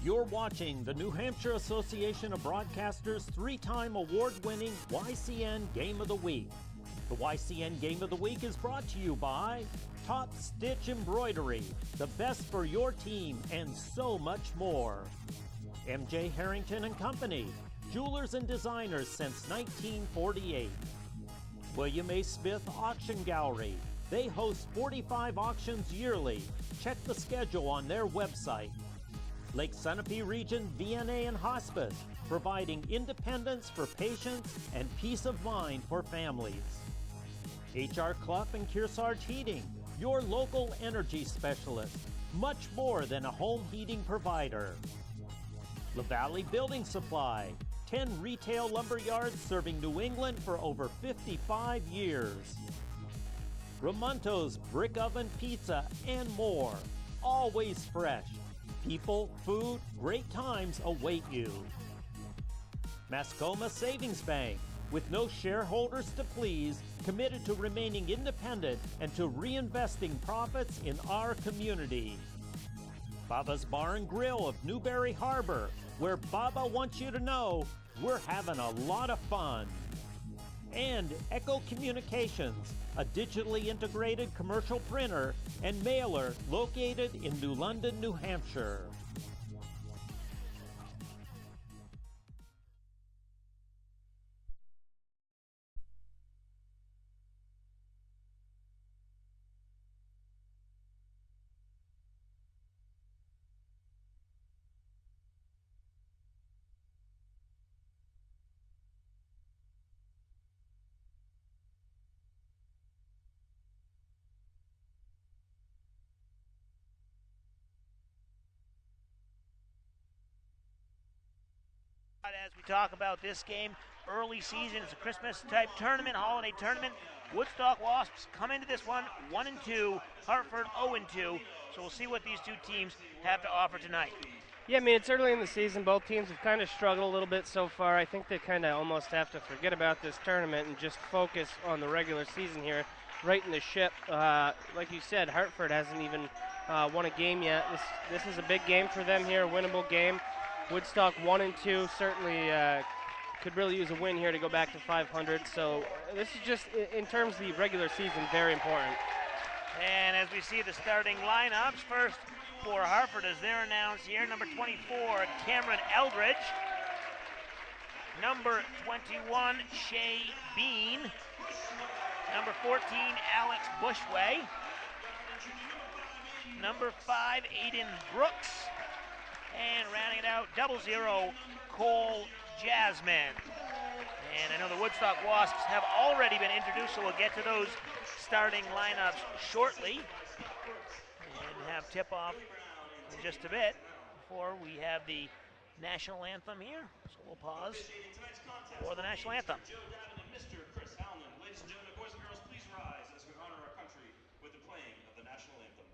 You're watching the New Hampshire Association of Broadcasters' three-time award-winning YCN Game of the Week. The YCN Game of the Week is brought to you by Top Stitch Embroidery, the best for your team, and so much more. MJ Harrington and Company, jewelers and designers since 1948. William A. Smith Auction Gallery. They host 45 auctions yearly. Check the schedule on their website. Lake Sunapee Region VNA and Hospice, providing independence for patients and peace of mind for families. HR Clough and Kearsarge Heating, your local energy specialist, much more than a home heating provider. La Valley Building Supply, 10 retail lumber yards serving New England for over 55 years. Ramonto's Brick Oven Pizza and more, always fresh. People, food, great times await you. Mascoma Savings Bank, with no shareholders to please, committed to remaining independent and to reinvesting profits in our community. Baba's Bar and Grill of Newberry Harbor, where Baba wants you to know we're having a lot of fun. And Echo Communications, a digitally integrated commercial printer and mailer located in New London, New Hampshire. As we talk about this game, early season, it's a Christmas type tournament, holiday tournament. Woodstock Wasps come into this one 1-2, Hartford 0-2. So we'll see what these two teams have to offer tonight. Yeah, I mean, it's early in the season. Both teams have kind of struggled a little bit so far. I think they kind of almost have to forget about this tournament and just focus on the regular season here, righting the ship. Like you said, Hartford hasn't even won a game yet. This is a big game for them here, a winnable game. Woodstock 1-2 certainly could really use a win here to go back to 500. So this is just, in terms of the regular season, very important. And as we see the starting lineups, first for Hartford as they're announced here, number 24, Cameron Eldridge. Number 21, Shay Bean. Number 14, Alex Bushway. Number 5, Aiden Brooks. And rounding it out, 00, Cole Jasmine. And I know the Woodstock Wasps have already been introduced, so we'll get to those starting lineups shortly. And have tip-off in just a bit before we have the national anthem here. So we'll pause for the national anthem. Mr. Chris Howland. Ladies and gentlemen, boys and girls, please rise as we honor our country with the playing of the national anthem.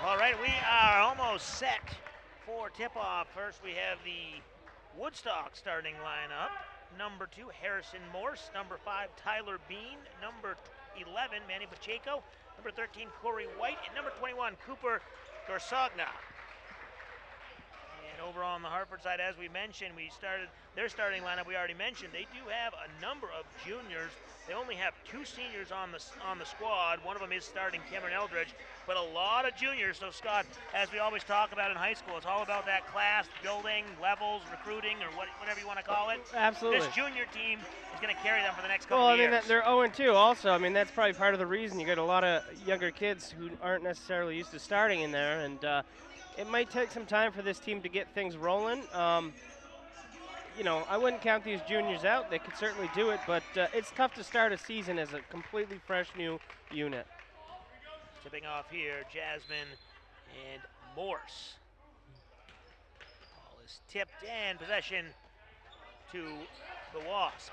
All right, we are almost set for tip-off. First, we have the Woodstock starting lineup. Number 2, Harrison Morse. Number 5, Tyler Bean. Number 11, Manny Pacheco. Number 13, Corey White. And number 21, Cooper Dorsogna. And over on the Hartford side, as we mentioned, their starting lineup. We already mentioned they do have a number of juniors. They only have 2 seniors on the squad. One of them is starting Cameron Eldridge, but a lot of juniors. So Scott, as we always talk about in high school, it's all about that class building, levels, recruiting, or whatever you want to call it. Absolutely. This junior team is going to carry them for the next couple Well, of years. I mean, they're 0-2 also. I mean, that's probably part of the reason you get a lot of younger kids who aren't necessarily used to starting in there, and it might take some time for this team to get things rolling. You know, I wouldn't count these juniors out. They could certainly do it, but it's tough to start a season as a completely fresh new unit. Tipping off here, Jasmine and Morse. Ball is tipped and possession to the Wasps.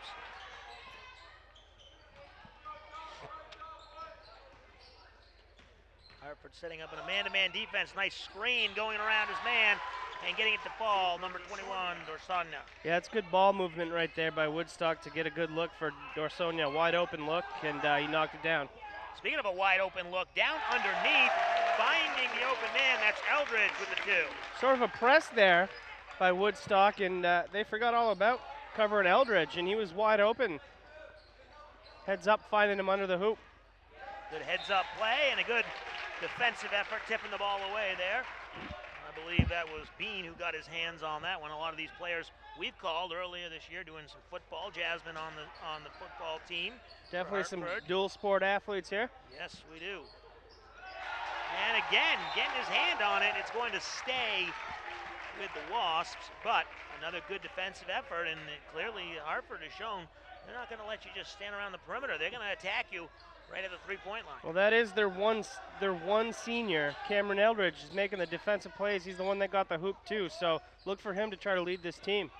Hartford setting up an man-to-man defense. Nice screen going around his man and getting it to fall. Number 21, Dorsogna. Yeah, it's good ball movement right there by Woodstock to get a good look for Dorsogna. Wide open look, and he knocked it down. Speaking of a wide open look, down underneath, finding the open man, that's Eldridge with the 2. Sort of a press there by Woodstock, and they forgot all about covering Eldridge, and he was wide open. Heads up, finding him under the hoop. Good heads-up play and a good defensive effort, tipping the ball away there. I believe that was Bean who got his hands on that one. A lot of these players we've called earlier this year doing some football. Jasmine on the football team. Definitely some dual sport athletes here. Yes, we do. And again, getting his hand on it, it's going to stay with the Wasps, but another good defensive effort, and clearly Hartford has shown they're not going to let you just stand around the perimeter. They're going to attack you right at the three-point line. Well, that is their one senior. Cameron Eldridge is making the defensive plays. He's the one that got the hoop too, so look for him to try to lead this team.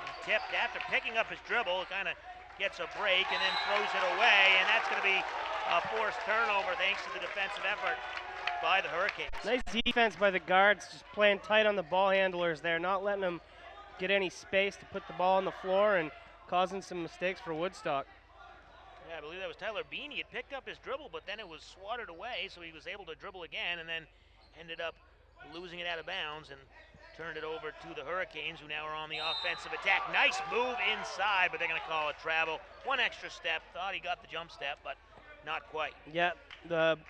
And tipped after picking up his dribble, kind of gets a break and then throws it away, and that's going to be a forced turnover thanks to the defensive effort by the Hurricanes. Nice defense by the guards, just playing tight on the ball handlers there, not letting them get any space to put the ball on the floor and causing some mistakes for Woodstock. Yeah, I believe that was Tyler Bean. He had picked up his dribble, but then it was swatted away, so he was able to dribble again and then ended up losing it out of bounds and turned it over to the Hurricanes, who now are on the offensive attack. Nice move inside, but they're going to call it travel. One extra step. Thought he got the jump step, but not quite. Yeah,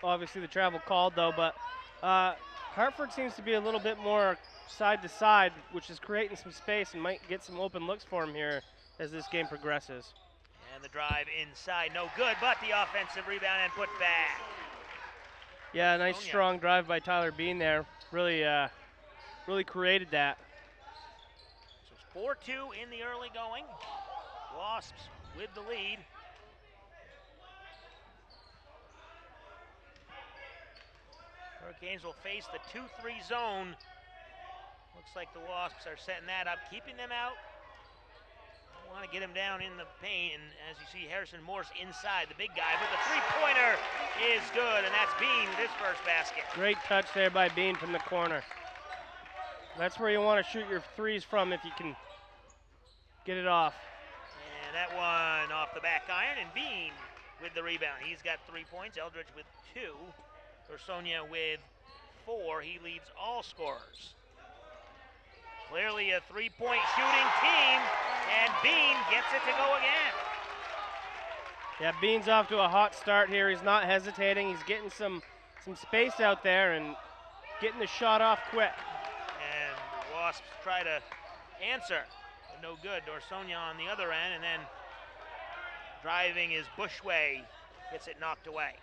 obviously the travel called, though, but Hartford seems to be a little bit more side to side, which is creating some space and might get some open looks for him here as this game progresses. And the drive inside, no good, but the offensive rebound and put back. Yeah, nice strong drive by Tyler Bean there. Really created that. So it's 4-2 in the early going. Wasps with the lead. Hurricanes will face the 2-3 zone. Looks like the Wasps are setting that up, keeping them out. Want to get him down in the paint, and as you see, Harrison Morse inside, the big guy, but the three-pointer is good, and that's Bean with his first basket. Great touch there by Bean from the corner. That's where you want to shoot your threes from if you can get it off. And that one off the back iron, and Bean with the rebound. He's got 3 points, Eldridge with 2, Dorsogna with 4. He leads all scorers. Clearly a three-point shooting team, and Bean gets it to go again. Yeah, Bean's off to a hot start here. He's not hesitating. He's getting some space out there and getting the shot off quick. And the Wasps try to answer, but no good. Dorsogna on the other end, and then driving is Bushway, gets it knocked away.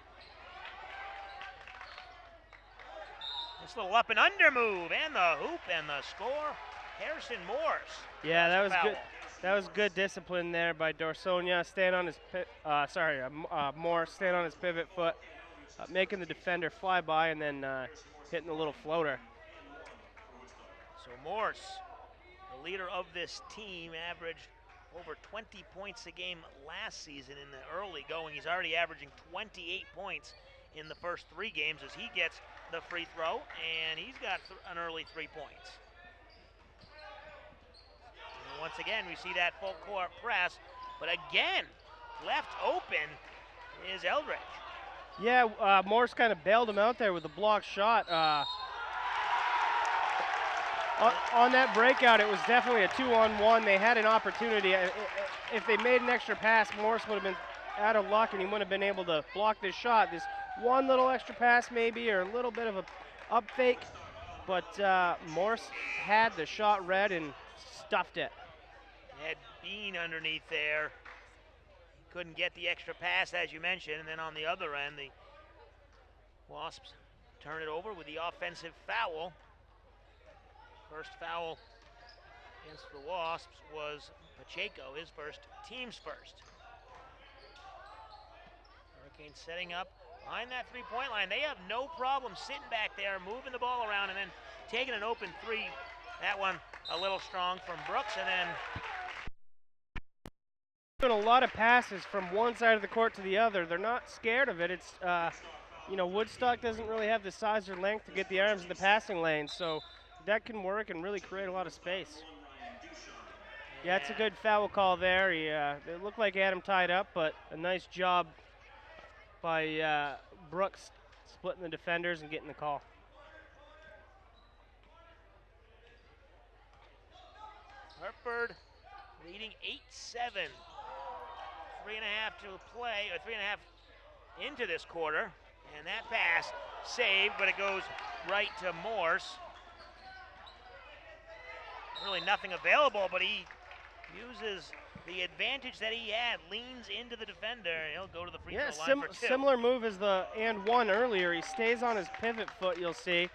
This little up and under move, and the hoop, and the score. Harrison Morse. Yeah, that was good. That was good discipline there by Dorsogna. Stand on his Morse stand on his pivot foot, making the defender fly by, and then hitting the little floater. So Morse, the leader of this team, averaged over 20 points a game last season in the early going. He's already averaging 28 points in the first 3 games as he gets the free throw, and he's got an early 3 points. And once again, we see that full court press, but again, left open is Eldridge. Yeah, Morse kind of bailed him out there with a block shot. On that breakout, it was definitely a 2-on-1. They had an opportunity. If they made an extra pass, Morse would have been out of luck, and he wouldn't have been able to block this shot. This one little extra pass maybe, or a little bit of a up fake, but Morse had the shot read and stuffed it. Had Bean underneath there. He couldn't get the extra pass, as you mentioned, and then on the other end, the Wasps turn it over with the offensive foul. First foul against the Wasps was Pacheco, his first, team's first. Hurricanes setting up behind that three-point line. They have no problem sitting back there, moving the ball around, and then taking an open three. That one a little strong from Brooks, and then doing a lot of passes from one side of the court to the other. They're not scared of it. It's, Woodstock doesn't really have the size or length to get the arms in the passing lane, so that can work and really create a lot of space. Yeah, it's a good foul call there. It looked like he had him tied up, but a nice job by Brooks splitting the defenders and getting the call. Hartford leading 8-7. 3.5 to play, or 3.5 into this quarter. And that pass saved, but it goes right to Morse. Really nothing available, but he uses the advantage that he had, leans into the defender, and he'll go to the free throw line for 2. Similar move as the and one earlier. He stays on his pivot foot, you'll see.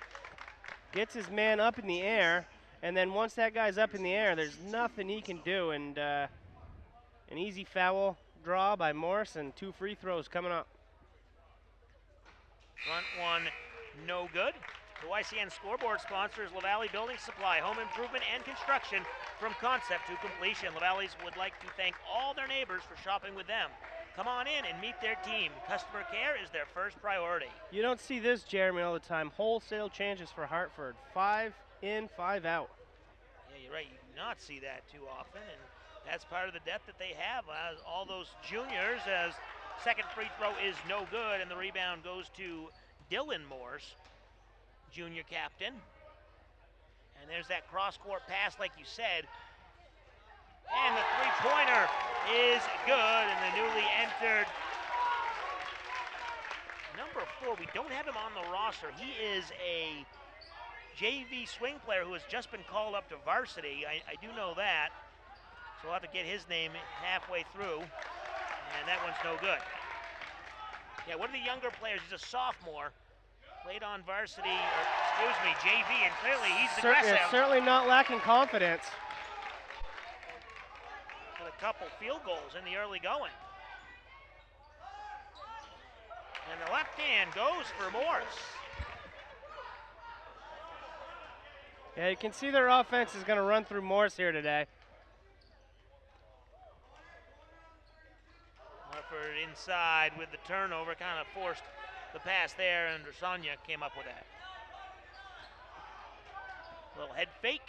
Gets his man up in the air, and then once that guy's up in the air, there's nothing he can do. And an easy foul draw by Morse and 2 free throws coming up. Front one, no good. The YCN scoreboard sponsor is LaValle Building Supply, home improvement and construction from concept to completion. LaValle's would like to thank all their neighbors for shopping with them. Come on in and meet their team. Customer care is their first priority. You don't see this, Jeremy, all the time. Wholesale changes for Hartford. 5 in, 5 out. Yeah, you're right. You do not see that too often, and that's part of the depth that they have. All those juniors, as second free throw is no good, and the rebound goes to Dylan Morse, junior captain. And there's that cross-court pass, like you said. And the three-pointer is good, and the newly entered number 4, we don't have him on the roster. He is a JV swing player who has just been called up to varsity. I do know that. So we'll have to get his name halfway through. And that one's no good. Yeah, one of the younger players, he's a sophomore. Played on varsity, or excuse me, JV, and clearly he's aggressive. Certainly not lacking confidence. With a couple field goals in the early going. And the left hand goes for Morse. Yeah, you can see their offense is going to run through Morse here today. Hartford inside with the turnover, kind of forced the pass there, and Sonia came up with that. Little head fake,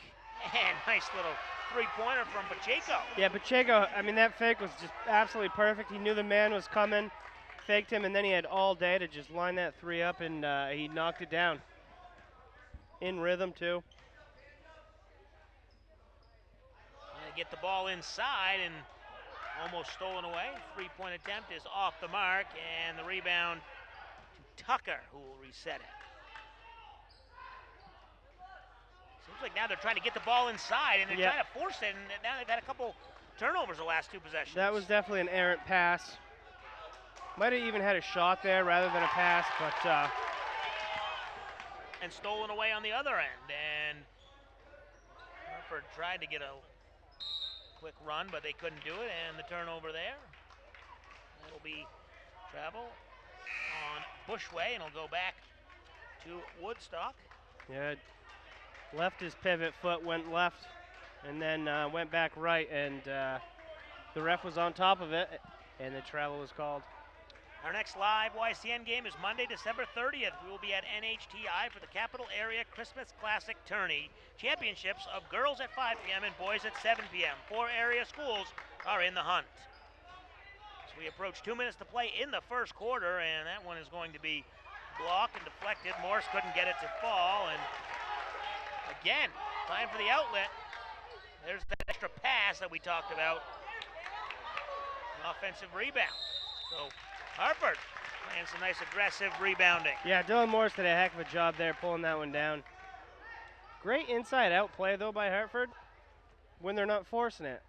and nice little three-pointer from Pacheco. Yeah, Pacheco, I mean, that fake was just absolutely perfect. He knew the man was coming, faked him, and then he had all day to just line that three up, and he knocked it down. In rhythm, too. And get the ball inside, and almost stolen away. Three-point attempt is off the mark, and the rebound to Tucker, who will reset it. Seems like now they're trying to get the ball inside, and they're trying to force it, and now they've had a couple turnovers the last 2 possessions. That was definitely an errant pass. Might have even had a shot there rather than a pass, but... And stolen away on the other end, and Hartford tried to get a quick run, but they couldn't do it, and the turnover there. It'll be travel on Bushway, and it'll go back to Woodstock. Yeah, left his pivot foot, went left, and then went back right, and the ref was on top of it, and the travel was called. Our next live YCN game is Monday, December 30th. We will be at NHTI for the Capital Area Christmas Classic Tourney Championships of girls at 5 p.m. and boys at 7 p.m. 4 area schools are in the hunt. So we approach 2 minutes to play in the first quarter, and that one is going to be blocked and deflected. Morse couldn't get it to fall, and again, time for the outlet. There's that extra pass that we talked about. An offensive rebound. So Hartford playing some nice aggressive rebounding. Yeah, Dylan Morris did a heck of a job there pulling that one down. Great inside-out play, though, by Hartford when they're not forcing it.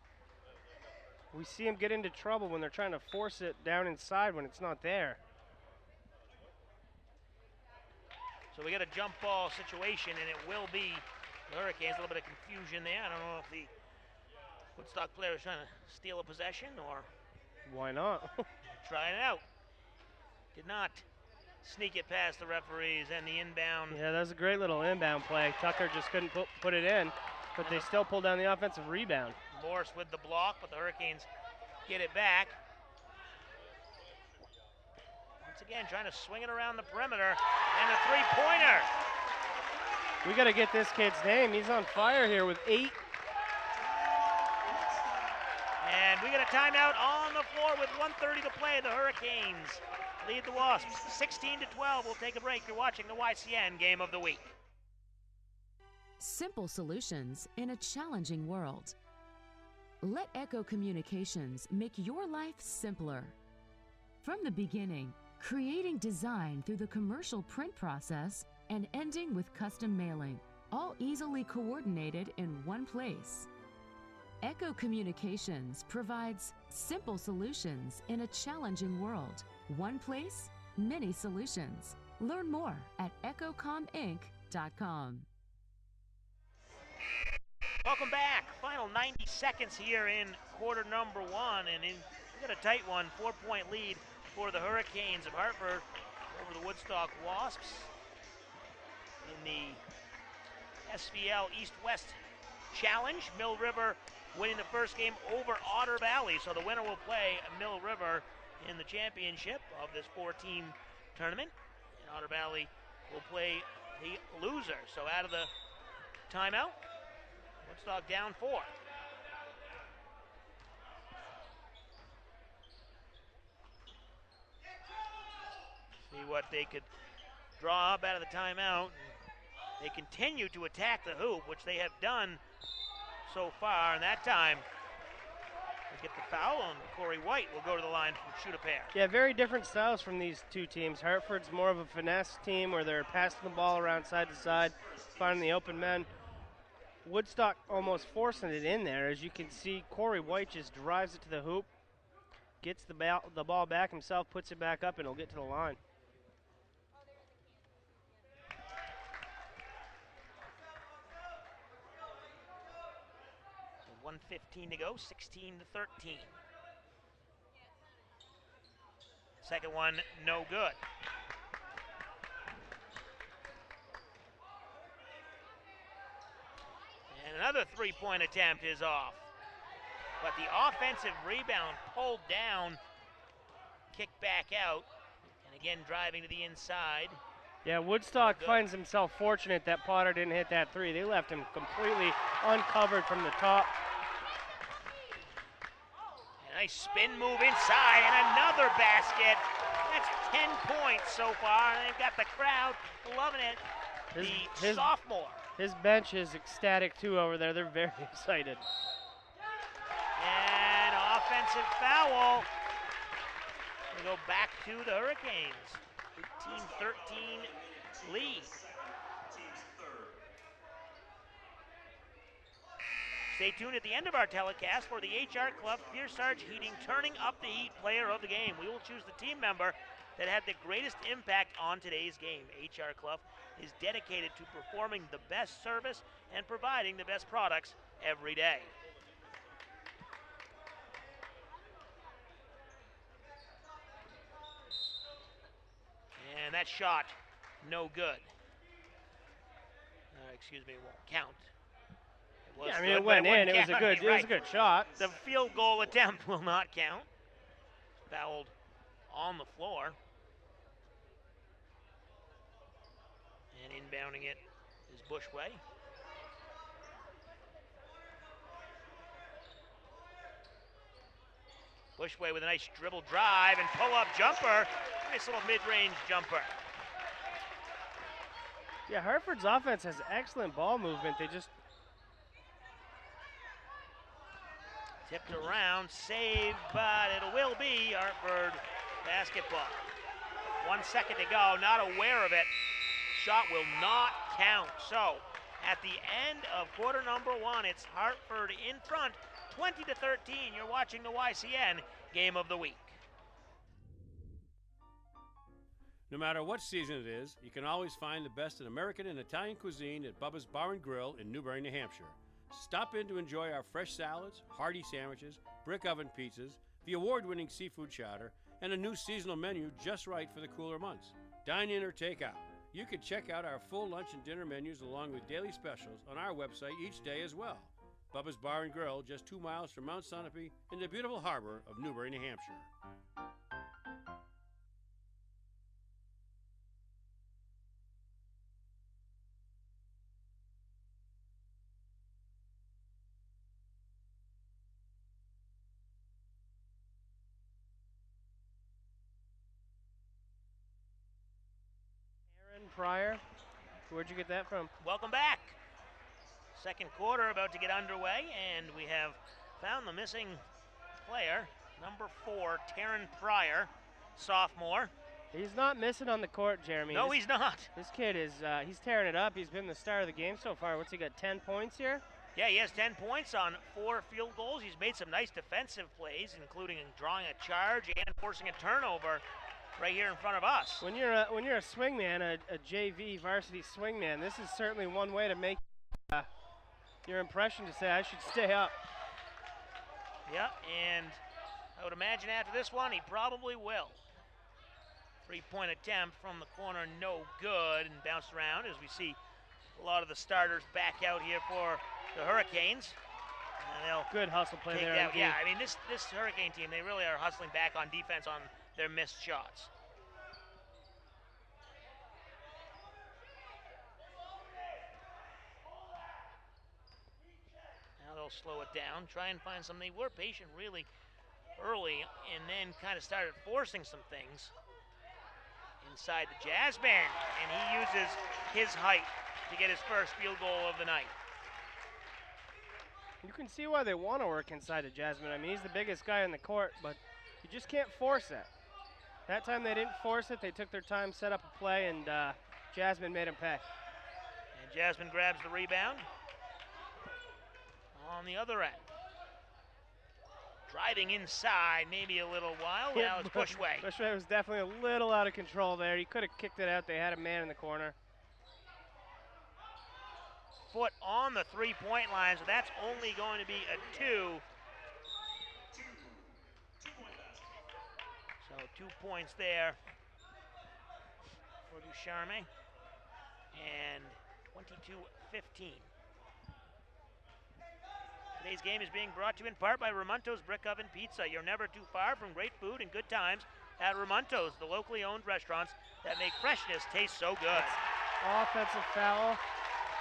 We see them get into trouble when they're trying to force it down inside when it's not there. So we got a jump ball situation, and it will be the Hurricanes. A little bit of confusion there. I don't know if the Woodstock player is trying to steal a possession or why not? trying it out. Did not sneak it past the referees and the inbound. Yeah, that was a great little inbound play. Tucker just couldn't put it in, but they still pulled down the offensive rebound. Morse with the block, but the Hurricanes get it back. Once again, trying to swing it around the perimeter, and a three-pointer. We got to get this kid's name. He's on fire here with 8. And we got a timeout on the floor with 1:30 to play. The Hurricanes lead the Wasps 16-12. We'll take a break. You're watching the YCN Game of the Week. Simple solutions in a challenging world. Let Echo Communications make your life simpler. From the beginning, creating design through the commercial print process and ending with custom mailing, all easily coordinated in one place. Echo Communications provides simple solutions in a challenging world. One place, many solutions. Learn more at echocominc.com. Welcome back. Final 90 seconds here in quarter number 1, and we got a tight one, 4-point lead for the Hurricanes of Hartford over the Woodstock Wasps in the SVL East-West Challenge. Mill River winning the first game over Otter Valley, so the winner will play Mill River in the championship of this 4-team tournament. And Otter Valley will play the loser. So out of the timeout, Woodstock down 4. See what they could draw up out of the timeout. They continue to attack the hoop, which they have done so far, and that time they get the foul, and Corey White will go to the line to shoot a pair. Yeah, very different styles from these two teams. Hartford's more of a finesse team where they're passing the ball around side to side, finding the open men. Woodstock almost forcing it in there. As you can see, Corey White just drives it to the hoop, gets the ball back himself, puts it back up, and it'll get to the line. 1:15 to go, 16-13. Second one, no good. And another three-point attempt is off. But the offensive rebound pulled down, kicked back out, and again driving to the inside. Yeah, Woodstock finds himself fortunate that Potter didn't hit that three. They left him completely uncovered from the top. A nice spin move inside and another basket. That's 10 points so far, and they've got the crowd loving it. The sophomore. His bench is ecstatic too over there. They're very excited. And offensive foul. We go back to the Hurricanes. 18-13 lead. Stay tuned at the end of our telecast for the HR Club Kearsarge Heating Turning Up the Heat Player of the Game. We will choose the team member that had the greatest impact on today's game. HR Club is dedicated to performing the best service and providing the best products every day. And that shot, no good. Excuse me, it won't count. It Was Yeah, I mean, good, it but went in. wouldn't It was a count. good, You're it was a right. good shot. The field goal attempt will not count. Fouled on the floor. And inbounding it is Bushway. Bushway with a nice dribble drive and pull-up jumper. Nice little mid-range jumper. Yeah, Hartford's offense has excellent ball movement. They just Tipped around, saved, but it will be Hartford basketball. 1 second to go, not aware of it. Shot will not count. So, at the end of quarter number 1, it's Hartford in front, 20-13. You're watching the YCN Game of the Week. No matter what season it is, you can always find the best in American and Italian cuisine at Bubba's Bar and Grill in Newbury, New Hampshire. Stop in to enjoy our fresh salads, hearty sandwiches, brick oven pizzas, the award-winning seafood chowder, and a new seasonal menu just right for the cooler months. Dine in or take out. You can check out our full lunch and dinner menus along with daily specials on our website each day as well. Bubba's Bar and Grill, just 2 miles from Mount Sunapee in the beautiful harbor of Newbury, New Hampshire. Pryor. Where'd you get that from? Welcome back. Second quarter about to get underway, and we have found the missing player, number 4, Taryn Pryor, sophomore. He's not missing on the court, Jeremy. No, he's not. This kid is, he's tearing it up. He's been the star of the game so far. What's he got, 10 points here? Yeah, he has 10 points on 4 field goals. He's made some nice defensive plays, including drawing a charge and forcing a turnover right here in front of us. When you're a swingman, a JV varsity swingman, this is certainly one way to make your impression to say, I should stay up. Yeah, and I would imagine after this one, he probably will. 3-point attempt from the corner, no good, and bounced around as we see a lot of the starters back out here for the Hurricanes. And they'll good hustle play there. Yeah, I mean, this Hurricane team, they really are hustling back on defense on their missed shots. Now they'll slow it down, try and find something. They were patient really early and then kind of started forcing some things inside the Jazz band, and he uses his height to get his first field goal of the night. You can see why they want to work inside of Jasmine. I mean, he's the biggest guy in the court, but you just can't force it. That time they didn't force it. They took their time, set up a play, and Jasmine made him pay. And Jasmine grabs the rebound on the other end. Driving inside, maybe a little while. Yeah, now it's Bushway. Bushway was definitely a little out of control there. He could have kicked it out. They had a man in the corner. Foot on the three-point line, so that's only going to be a 2. So 2 points there for Ducharme, and 22-15. Today's game is being brought to you in part by Ramonto's Brick Oven Pizza. You're never too far from great food and good times at Ramonto's, the locally owned restaurants that make freshness taste so good. Offensive foul.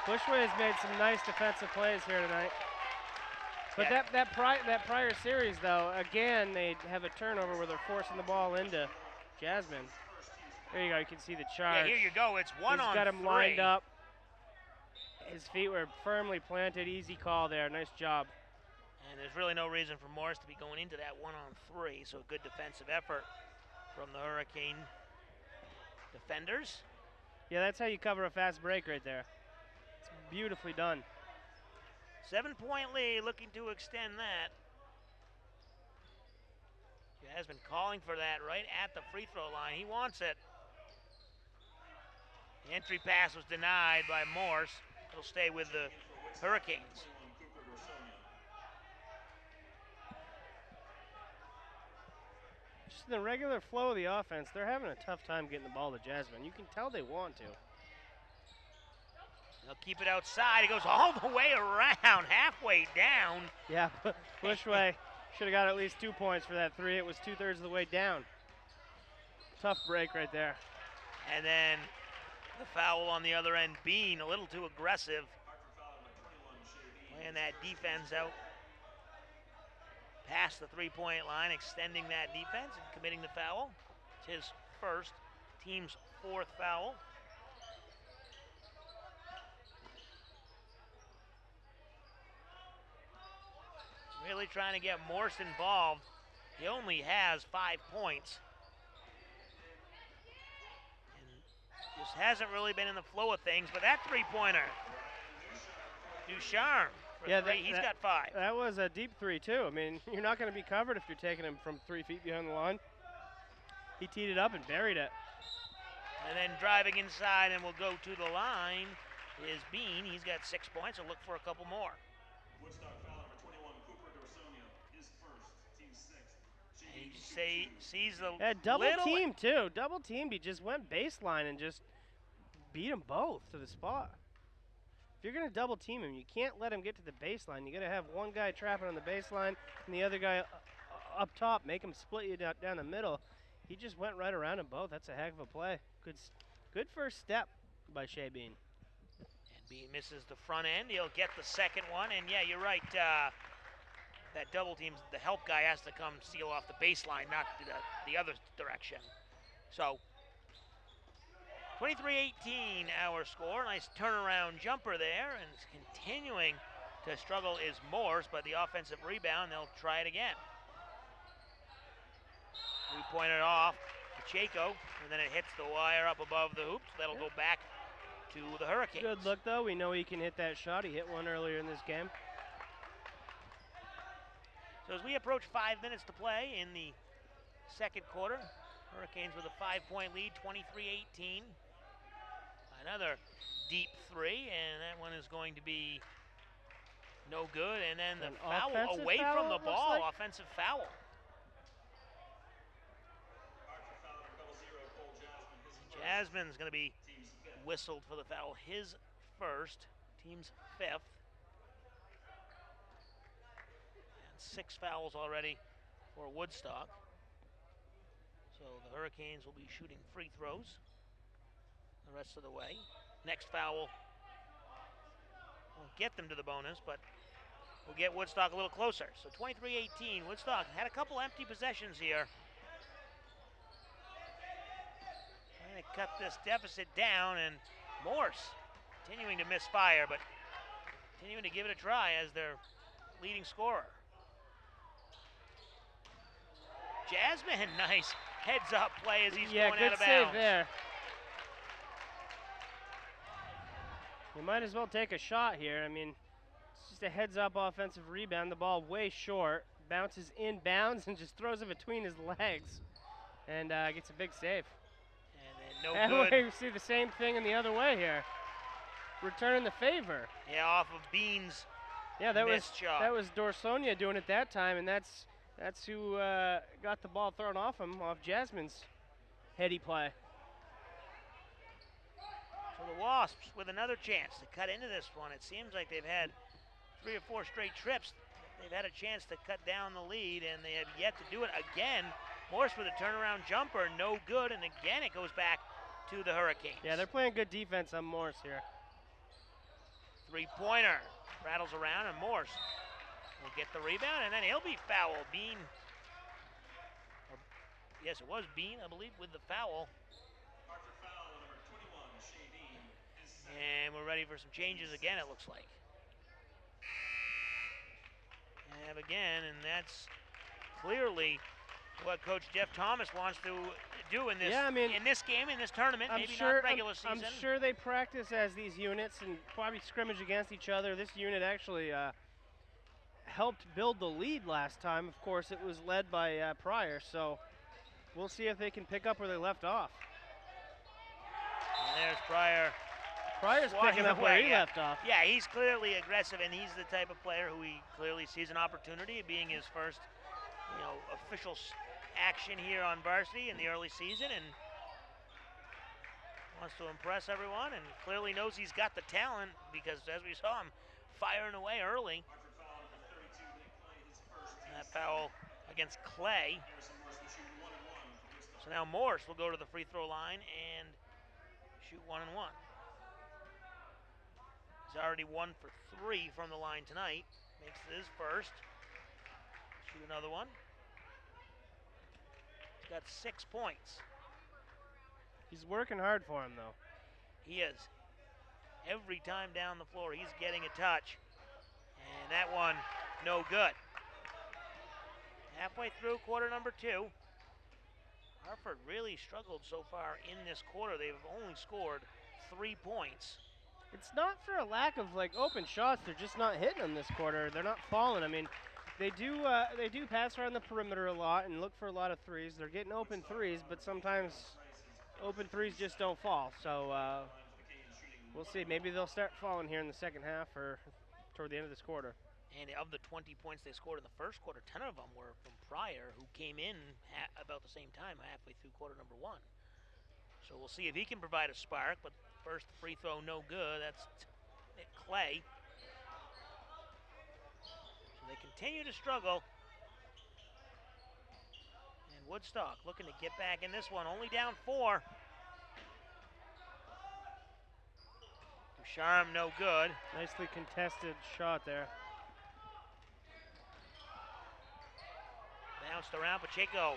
Bushway has made some nice defensive plays here tonight. But Yeah. that prior series, though, again, they have a turnover where they're forcing the ball into Jasmine. There you go. You can see the charge. Yeah, here you go. It's one on He's got him 3. lined up. His feet were firmly planted. Easy call there. Nice job. And there's really no reason for Morris to be going into that 1-on-3, so a good defensive effort from the Hurricane defenders. Yeah, that's how you cover a fast break right there. It's beautifully done. 7-point lead, looking to extend that. He has been calling for that right at the free throw line. He wants it. The entry pass was denied by Morse. It'll stay with the Hurricanes. Just in the regular flow of the offense, they're having a tough time getting the ball to Jasmine. You can tell they want to. They'll keep it outside. It goes all the way around, halfway down. Yeah, Bushway should have got at least 2 points for that three. It was 2/3 of the way down. Tough break right there. And then the foul on the other end, Bean, a little too aggressive. Playing that defense out past the three-point line, extending that defense and committing the foul. It's his first, team's fourth foul. Really trying to get Morse involved. He only has 5 points. And just hasn't really been in the flow of things, but that three-pointer, Ducharme, for three, he's got 5. That was a deep three, too. I mean, you're not going to be covered if you're taking him from 3 feet behind the line. He teed it up and buried it. And then driving inside and will go to the line is Bean. He's got 6 points. He'll look for a couple more. Woodstock foul number 21, Cooper Dorsonia, his first, team 6. And you sees the double team, too. Double teamed. He just went baseline and just beat them both to the spot. If you're going to double team him, you can't let him get to the baseline. You got to have one guy trapping on the baseline and the other guy up top, make him split you down the middle. He just went right around them both. That's a heck of a play. Good first step by Shea Bean. And Bean misses the front end. He'll get the second one. And yeah, you're right. That double team, the help guy has to come seal off the baseline, not the other direction. So 23-18 our score. Nice turnaround jumper there. And continuing to struggle is Morse, but the offensive rebound, they'll try it again. We point it off to Chaco, and then it hits the wire up above the hoops. That'll go back to the Hurricanes. Good look, though. We know he can hit that shot. He hit one earlier in this game. So as we approach 5 minutes to play in the second quarter, Hurricanes with a 5-point lead, 23-18. Another deep three, and that one is going to be no good. And then the foul away from the ball, offensive foul. Jasmine's going to be whistled for the foul. His first, team's 5th. And 6 fouls already for Woodstock. So the Hurricanes will be shooting free throws the rest of the way. Next foul won't get them to the bonus, but will get Woodstock a little closer. So 23-18, Woodstock had a couple empty possessions here. Trying to cut this deficit down, and Morse continuing to misfire, but continuing to give it a try as their leading scorer. Jasmine, nice heads-up play as he's going out of bounds. Yeah, good save there. You might as well take a shot here. I mean, it's just a heads-up offensive rebound. The ball way short, bounces inbounds, and just throws it between his legs, and gets a big save. And then no good. We see the same thing in the other way here. Returning the favor. Yeah, off of Bean's missed shot. That was Dorsonia doing it that time, and that's who got the ball thrown off him, off Jasmine's heady play. So the Wasps with another chance to cut into this one. It seems like they've had 3 or 4 straight trips. They've had a chance to cut down the lead, and they have yet to do it again. Morse with a turnaround jumper, no good, and again it goes back to the Hurricanes. Yeah, they're playing good defense on Morse here. Three-pointer rattles around, and Morse will get the rebound, and then he'll be fouled. Bean, yes, it was Bean, I believe, with the foul. And we're ready for some changes again, it looks like. And again, and that's clearly what Coach Jeff Thomas wants to do in this, in this game, in this tournament, maybe not regular season. I'm sure they practice as these units and probably scrimmage against each other. This unit actually helped build the lead last time. Of course, it was led by Pryor, so we'll see if they can pick up where they left off. And there's Pryor. Pryor's picking up where he left off. Yeah, he's clearly aggressive, and he's the type of player who he clearly sees an opportunity, being his first, official action here on varsity in the early season, and Wants to impress everyone and clearly knows he's got the talent because as we saw him firing away early. That foul against Clay. So now Morse will go to the free throw line and shoot 1 and 1. He's already 1 for 3 from the line tonight. Makes his first. Shoot another one. He's got 6 points. He's working hard for him, though. He is. Every time down the floor, he's getting a touch. And that one, no good. Halfway through quarter number 2. Hartford really struggled so far in this quarter. They've only scored 3 points. It's not for a lack of open shots. They're just not hitting them this quarter. They're not falling. I mean, they do pass around the perimeter a lot and look for a lot of threes. They're getting open threes, but sometimes open threes just don't fall. So we'll see. Maybe they'll start falling here in the second half or toward the end of this quarter. And of the 20 points they scored in the first quarter, 10 of them were from Pryor, who came in about the same time, halfway through quarter number 1. So we'll see if he can provide a spark, but first free throw, no good. That's Clay. So they continue to struggle. And Woodstock looking to get back in this one, only down 4. Ducharme, no good. Nicely contested shot there. Bounced around, Pacheco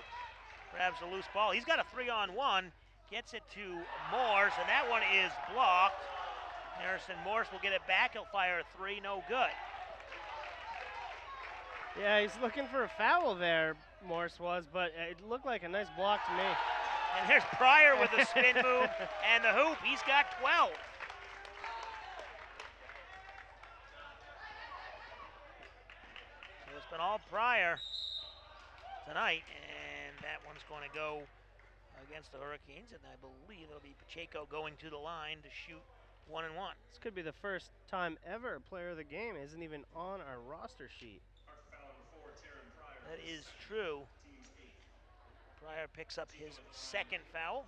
grabs the loose ball. He's got a 3-on-1, gets it to Morse, and that one is blocked. Harrison Morse will get it back. He'll fire a 3, no good. Yeah, he's looking for a foul there, Morse was, but it looked like a nice block to me. And there's Pryor with the spin move and the hoop. He's got 12. So it's been all Pryor tonight, and that one's going to go against the Hurricanes, and I believe it'll be Pacheco going to the line to shoot 1 and 1. This could be the first time ever a player of the game isn't even on our roster sheet. That is true. Pryor picks up his second foul.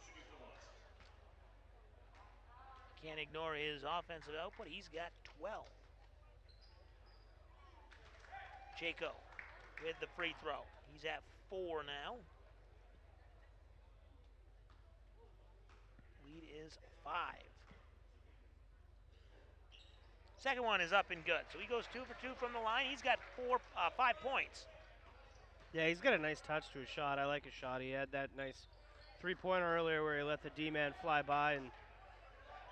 Can't ignore his offensive output. He's got 12. Pacheco with the free throw. He's at 4 now. Lead is 5. Second one is up and good. So he goes 2 for 2 from the line. He's got 5 points. Yeah, he's got a nice touch to his shot. I like his shot. He had that nice three-pointer earlier where he let the D-man fly by and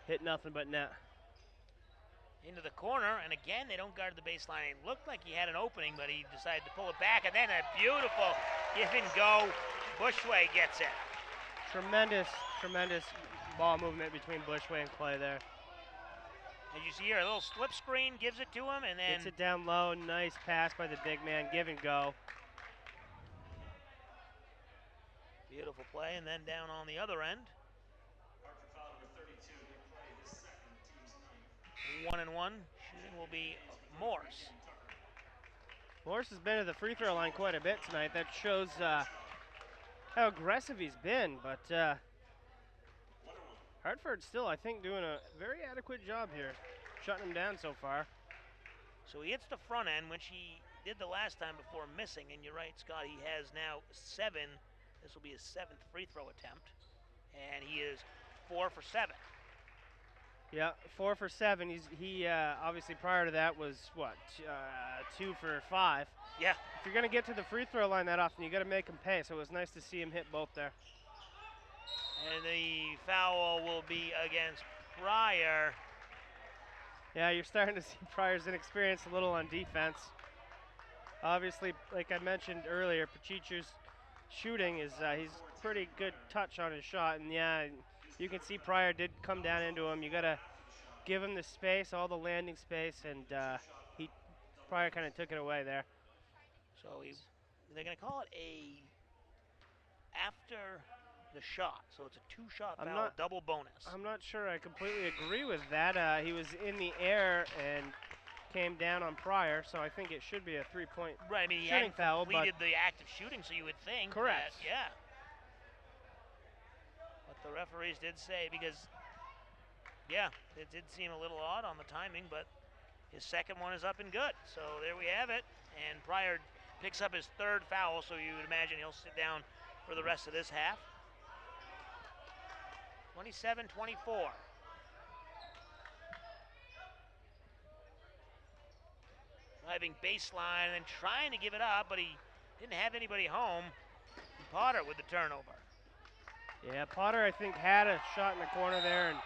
hit nothing but net. Into the corner, and again, they don't guard the baseline. It looked like he had an opening, but he decided to pull it back, and then a beautiful give and go. Bushway gets it. Tremendous ball movement between Bushway and Clay there. As you see here, a little slip screen gives it to him, and then gets it down low. Nice pass by the big man. Give and go. Beautiful play, and then down on the other end. 1 and 1 shooting will be Morse. Morse has been to the free throw line quite a bit tonight. That shows how aggressive he's been, but Hartford still, I think, doing a very adequate job here, shutting him down so far. So he hits the front end, which he did the last time before missing, and you're right, Scott, he has now 7. This will be his 7th free throw attempt, and he is 4 for 7. Yeah, 4 for 7. He obviously prior to that was what 2 for 5. Yeah. If you're gonna get to the free throw line that often, you got to make him pay. So it was nice to see him hit both there. And the foul will be against Pryor. Yeah, you're starting to see Pryor's inexperience a little on defense. Obviously, like I mentioned earlier, Pachichu's shooting is he's pretty good touch on his shot, and yeah. You can see Pryor did come down into him. You got to give him the space, all the landing space, and Pryor kind of took it away there. So they're going to call it a after the shot. So it's a 2-shot foul, double bonus. I'm not sure I completely agree with that. He was in the air and came down on Pryor, so I think it should be a 3-point right, I mean, he shooting foul. Completed the act of shooting, so you would think. Correct. That, yeah. The referees did say, because Yeah, it did seem a little odd on the timing, but his second one is up and good. So there we have it. And Pryor picks up his third foul, so you would imagine he'll sit down for the rest of this half. 27-24. Driving baseline and then trying to give it up, but he didn't have anybody home. Potter with the turnover. Yeah, Potter, I think, had a shot in the corner there and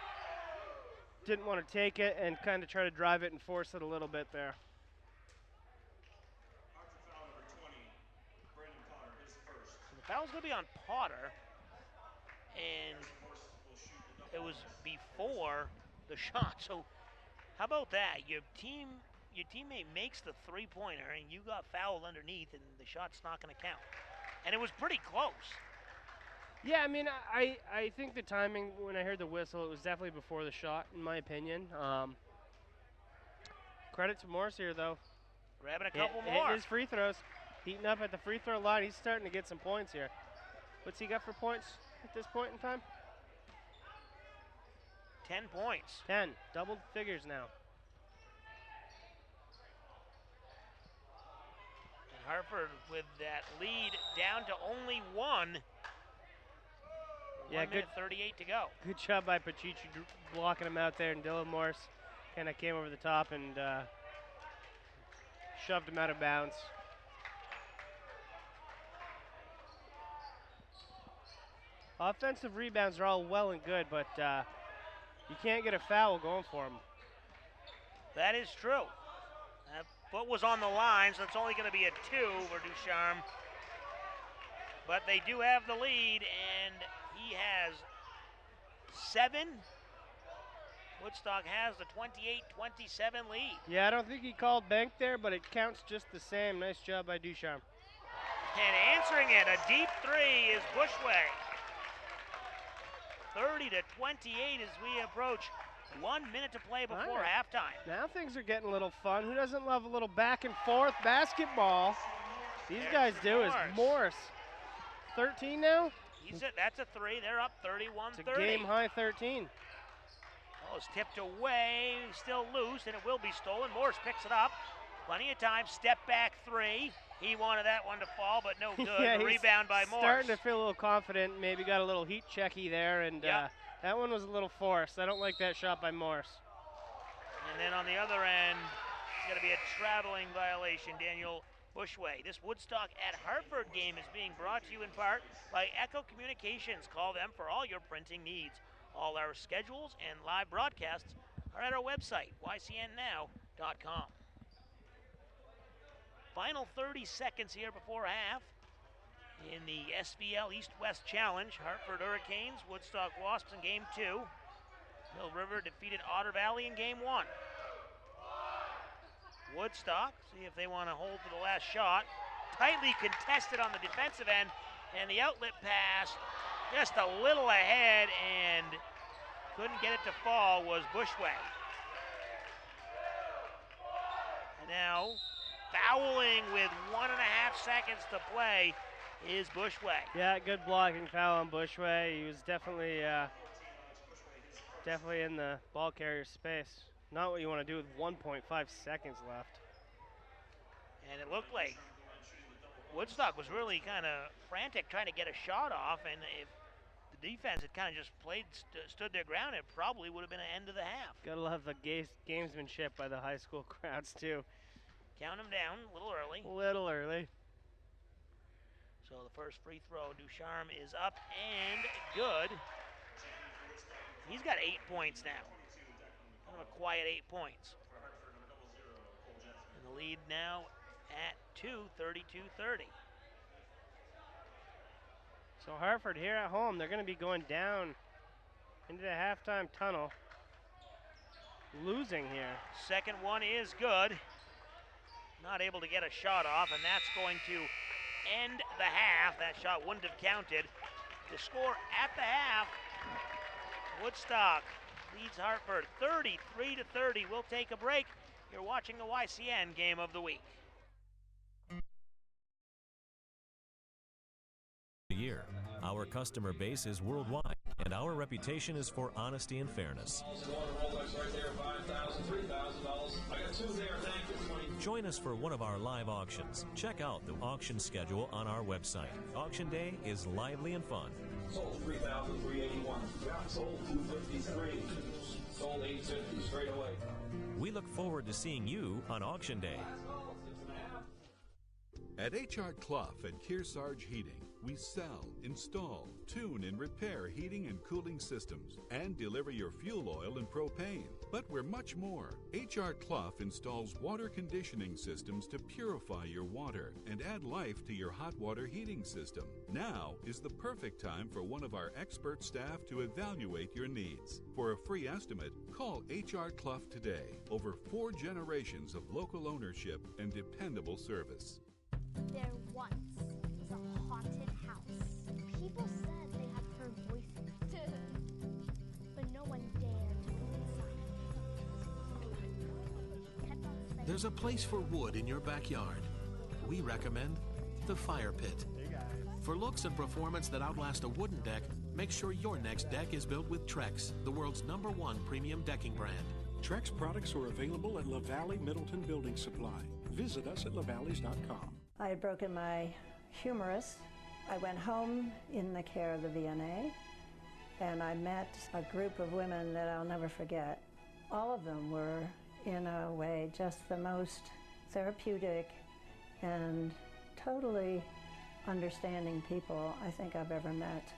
didn't want to take it and kind of try to drive it and force it a little bit there. Hartford foul number 20, Brandon Potter, his first. So the foul's going to be on Potter, and it was before the shot. So how about that? Your teammate makes the three-pointer, and you got fouled underneath, and the shot's not going to count. And it was pretty close. Yeah, I mean, I think the timing, when I heard the whistle, it was definitely before the shot, in my opinion. Credit to Morris here, though. Grabbing a couple more. Hitting his free throws. Heating up at the free throw line. He's starting to get some points here. What's he got for points at this point in time? 10 points. 10. Double figures now. And Hartford with that lead down to only one. Yeah, 1 minute 38 to go. Good job by Pacici blocking him out there, and Dylan Morris kind of came over the top and shoved him out of bounds. Offensive rebounds are all well and good, but you can't get a foul going for them. That is true. That foot was on the line, so it's only going to be a 2 for Ducharme. But they do have the lead, and he has 7. Woodstock has the 28-27 lead. Yeah, I don't think he called bank there, but it counts just the same. Nice job by Ducharme. And answering it, a deep 3 is Bushway. 30-28 as we approach 1 minute to play before halftime. Now things are getting a little fun. Who doesn't love a little back and forth basketball? These guys do. Is Morris 13 now? That's a 3. They're up 31-30. It's a game high 13. Oh, it's tipped away, still loose, and it will be stolen. Morris picks it up. Plenty of time. Step back 3. He wanted that one to fall, but no good. Yeah, rebound by Morris. Starting to feel a little confident. Maybe got a little heat checky there, and that one was a little forced. I don't like that shot by Morris. And then on the other end, it's going to be a traveling violation, Daniel Bushway. This Woodstock at Hartford game is being brought to you in part by Echo Communications. Call them for all your printing needs. All our schedules and live broadcasts are at our website, ycnnow.com. Final 30 seconds here before half in the SVL East-West Challenge. Hartford Hurricanes, Woodstock Wasps in Game 2. Mill River defeated Otter Valley in Game 1. Woodstock, see if they want to hold to the last shot. Tightly contested on the defensive end, and the outlet pass just a little ahead and couldn't get it to fall was Bushway. And now, fouling with 1.5 seconds to play is Bushway. Yeah, good blocking foul on Bushway. He was definitely in the ball carrier space. Not what you want to do with 1.5 seconds left. And it looked like Woodstock was really kind of frantic trying to get a shot off, and if the defense had kind of just stood their ground, it probably would have been an end of the half. Gotta love the gamesmanship by the high school crowds too. Count them down a little early. A little early. So the first free throw, Ducharme is up and good. He's got 8 points now. Kind of a quiet 8 points. And the lead now at 2, 32-30. So Hartford here at home, they're going to be going down into the halftime tunnel. Losing here. Second one is good. Not able to get a shot off, and that's going to end the half. That shot wouldn't have counted. The score at the half, Woodstock leads Hartford 33-30. We'll take a break. You're watching the YCN Game of the Week. Year. Our customer base is worldwide, and our reputation is for honesty and fairness. Join us for one of our live auctions. Check out the auction schedule on our website. Auction day is lively and fun. Sold 3,381. Yeah, sold 253. Sold 850 straight away. We look forward to seeing you on auction day. At H.R. Clough and Kearsarge Heating, we sell, install, tune, and repair heating and cooling systems and deliver your fuel oil and propane. But we're much more. H.R. Clough installs water conditioning systems to purify your water and add life to your hot water heating system. Now is the perfect time for one of our expert staff to evaluate your needs. For a free estimate, call H.R. Clough today. Over 4 generations of local ownership and dependable service. There once was a haunted house. People said they had heard voices, but no one dared to go inside. There's a place for wood in your backyard. We recommend the Fire Pit. For looks and performance that outlast a wooden deck, make sure your next deck is built with Trex, the world's #1 premium decking brand. Trex products are available at LaValley Middleton Building Supply. Visit us at lavalleys.com. I had broken my humerus. I went home in the care of the VNA, and I met a group of women that I'll never forget. All of them were, in a way, just the most therapeutic and totally understanding people I think I've ever met.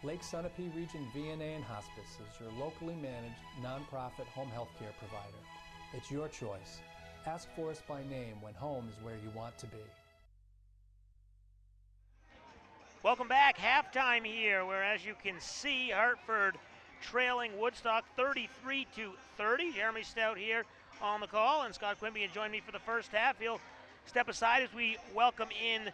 Lake Sunapee Region VNA and Hospice is your locally managed nonprofit home health care provider. It's your choice. Ask for us by name when home is where you want to be. Welcome back. Halftime here, where as you can see, Hartford trailing Woodstock 33-30. Jeremy Stout here on the call, and Scott Quimby had joined me for the first half. He'll step aside as we welcome in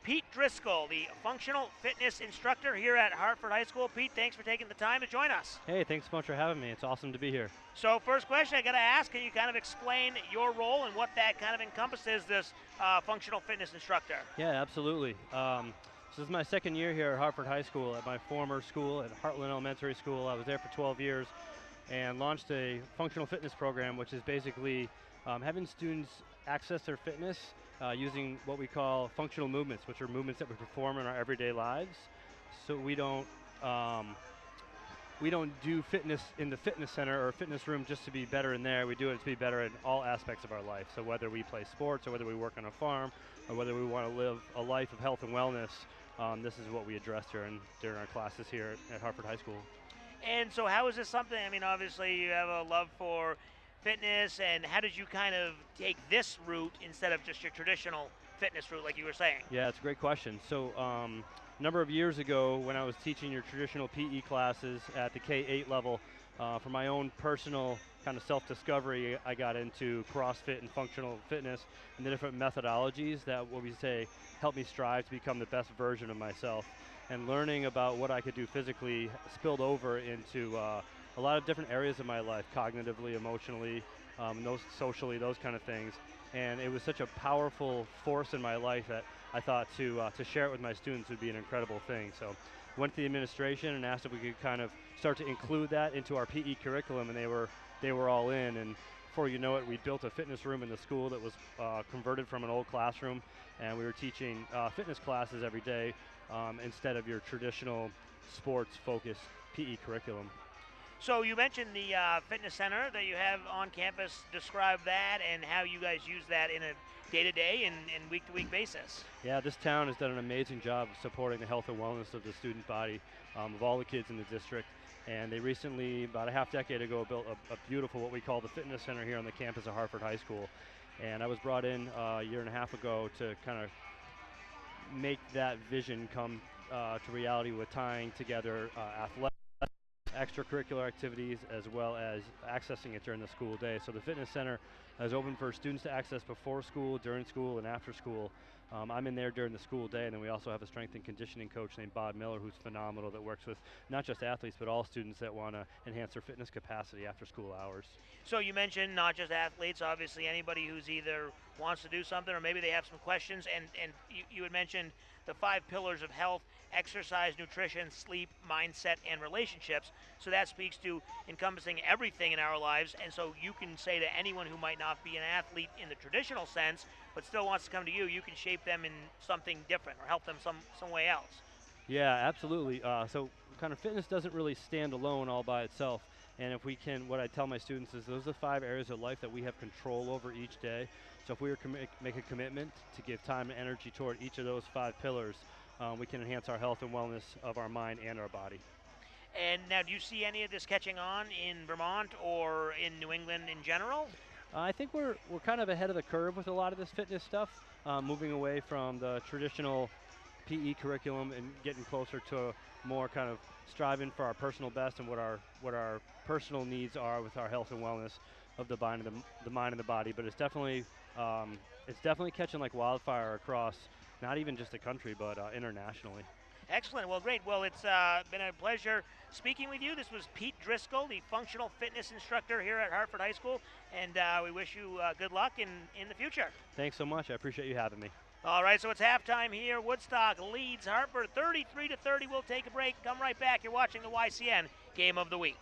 Pete Driscoll, the functional fitness instructor here at Hartford High School. Pete, thanks for taking the time to join us. Hey, thanks so much for having me. It's awesome to be here. So first question I got to ask, can you kind of explain your role and what that kind of encompasses, this functional fitness instructor? Yeah, absolutely. So this is my second year here at Hartford High School. At my former school at Heartland Elementary School, I was there for 12 years and launched a functional fitness program, which is basically having students access their fitness using what we call functional movements, which are movements that we perform in our everyday lives. So we don't do fitness in the fitness center or fitness room just to be better in there. We do it to be better in all aspects of our life. So whether we play sports or whether we work on a farm or whether we want to live a life of health and wellness, this is what we address during our classes here at Hartford High School. And so how is this something, I mean, obviously you have a love for fitness, and how did you kind of take this route instead of just your traditional fitness route like you were saying? Yeah, it's a great question. So a number of years ago when I was teaching your traditional PE classes at the K-8 level, for my own personal kind of self-discovery, I got into CrossFit and functional fitness and the different methodologies that, what we say, help me strive to become the best version of myself. And learning about what I could do physically spilled over into a lot of different areas of my life, cognitively, emotionally, socially, those kind of things. And it was such a powerful force in my life that I thought to share it with my students would be an incredible thing. So went to the administration and asked if we could kind of start to include that into our PE curriculum, and they were all in. And before you know it, we built a fitness room in the school that was converted from an old classroom, and we were teaching fitness classes every day instead of your traditional sports-focused PE curriculum. So you mentioned the fitness center that you have on campus. Describe that and how you guys use that in a day-to-day and week-to-week basis. Yeah, this town has done an amazing job of supporting the health and wellness of the student body, of all the kids in the district. And they recently, about a half-decade ago, built a beautiful, what we call the fitness center here on the campus of Hartford High School. And I was brought in a year and a half ago to kind of make that vision come to reality with tying together athletics, extracurricular activities, as well as accessing it during the school day. So the fitness center is open for students to access before school, during school, and after school. I'm in there during the school day, and then we also have a strength and conditioning coach named Bob Miller, who's phenomenal, that works with not just athletes, but all students that want to enhance their fitness capacity after school hours. So you mentioned not just athletes, obviously anybody who's either wants to do something, or maybe they have some questions, and you had mentioned the 5 pillars of health: exercise, nutrition, sleep, mindset, and relationships. So that speaks to encompassing everything in our lives. And so you can say to anyone who might not be an athlete in the traditional sense, but still wants to come to you, you can shape them in something different or help them some way else. Yeah, absolutely. So kind of fitness doesn't really stand alone all by itself. And if we can, what I tell my students is those are the 5 areas of life that we have control over each day. So if we were to make a commitment to give time and energy toward each of those 5 pillars, we can enhance our health and wellness of our mind and our body. And now, do you see any of this catching on in Vermont or in New England in general? I think we're kind of ahead of the curve with a lot of this fitness stuff, moving away from the traditional PE curriculum and getting closer to more kind of striving for our personal best and what our personal needs are with our health and wellness of the mind and the body. But it's definitely catching like wildfire across not even just the country, but internationally. Excellent. Well, great. Well, it's been a pleasure speaking with you. This was Pete Driscoll, the functional fitness instructor here at Hartford High School, and we wish you good luck in the future. Thanks so much. I appreciate you having me. All right, so it's halftime here. Woodstock leads Hartford 33-30. We'll take a break. Come right back. You're watching the YCN Game of the Week.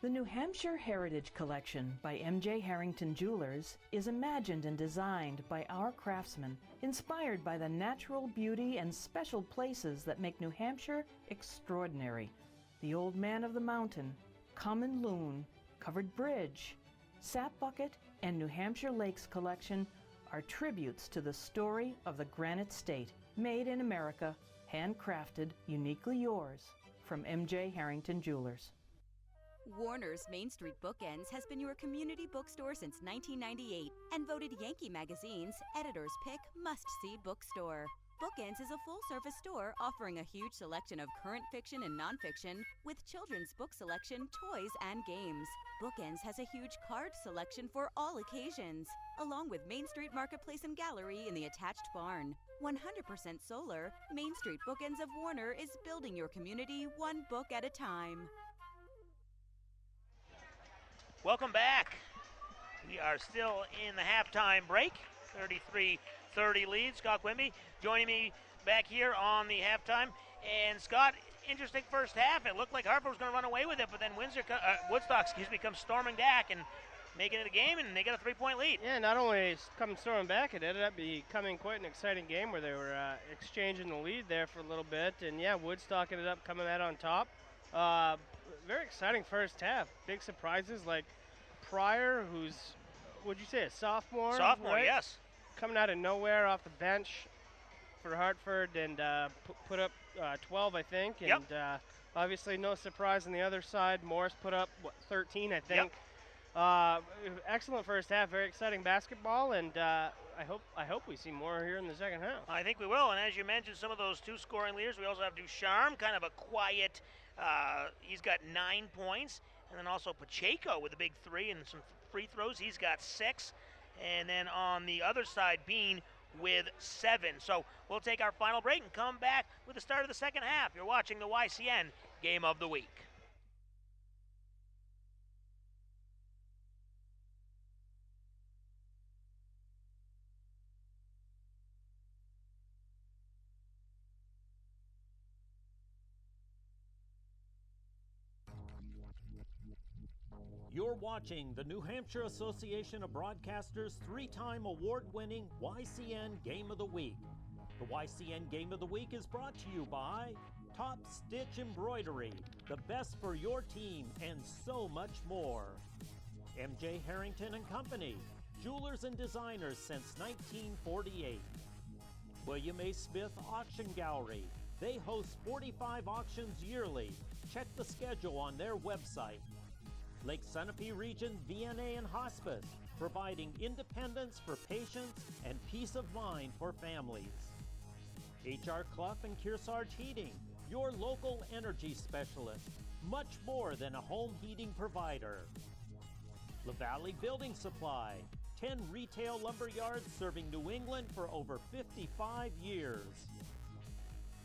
The New Hampshire Heritage Collection by M.J. Harrington Jewelers is imagined and designed by our craftsmen, inspired by the natural beauty and special places that make New Hampshire extraordinary. The Old Man of the Mountain, Common Loon, Covered Bridge, Sap Bucket, and New Hampshire Lakes Collection are tributes to the story of the Granite State, made in America, handcrafted, uniquely yours, from M.J. Harrington Jewelers. Warner's Main Street Bookends has been your community bookstore since 1998 and voted Yankee Magazine's Editor's Pick Must-See Bookstore. Bookends is a full-service store offering a huge selection of current fiction and nonfiction with children's book selection, toys, and games. Bookends has a huge card selection for all occasions, along with Main Street Marketplace and Gallery in the attached barn. 100% solar, Main Street Bookends of Warner is building your community one book at a time. Welcome back. We are still in the halftime break. 33-30 lead. Scott Quimby joining me back here on the halftime. And Scott, interesting first half. It looked like Hartford was going to run away with it, but then Woodstock comes storming back and making it a game, and they got a 3-point lead. Yeah, not only coming storming back, it ended up becoming quite an exciting game where they were exchanging the lead there for a little bit. And yeah, Woodstock ended up coming out on top. Very exciting first half. Big surprises like Pryor, who's, what'd you say, a sophomore? Sophomore, right? Yes. Coming out of nowhere off the bench for Hartford and put up 12, I think. And obviously no surprise on the other side. Morris put up, 13, I think. Excellent first half. Very exciting basketball, and I hope we see more here in the second half. I think we will. And as you mentioned, some of those 2 scoring leaders. We also have Ducharme, kind of a quiet. He's got 9 points, and then also Pacheco with a big 3 and some free throws. He's got 6, and then on the other side, Bean with 7. So we'll take our final break and come back with the start of the second half. You're watching the YCN Game of the Week. You're watching the New Hampshire Association of Broadcasters' 3-time award-winning YCN Game of the Week. The YCN Game of the Week is brought to you by Top Stitch Embroidery, the best for your team, and so much more. M.J. Harrington and Company, jewelers and designers since 1948. William A. Smith Auction Gallery. They host 45 auctions yearly. Check the schedule on their website. Lake Sunapee Region VNA and Hospice, providing independence for patients and peace of mind for families. H.R. Clough and Kearsarge Heating, your local energy specialist, much more than a home heating provider. La Valley Building Supply, 10 retail lumber yards serving New England for over 55 years.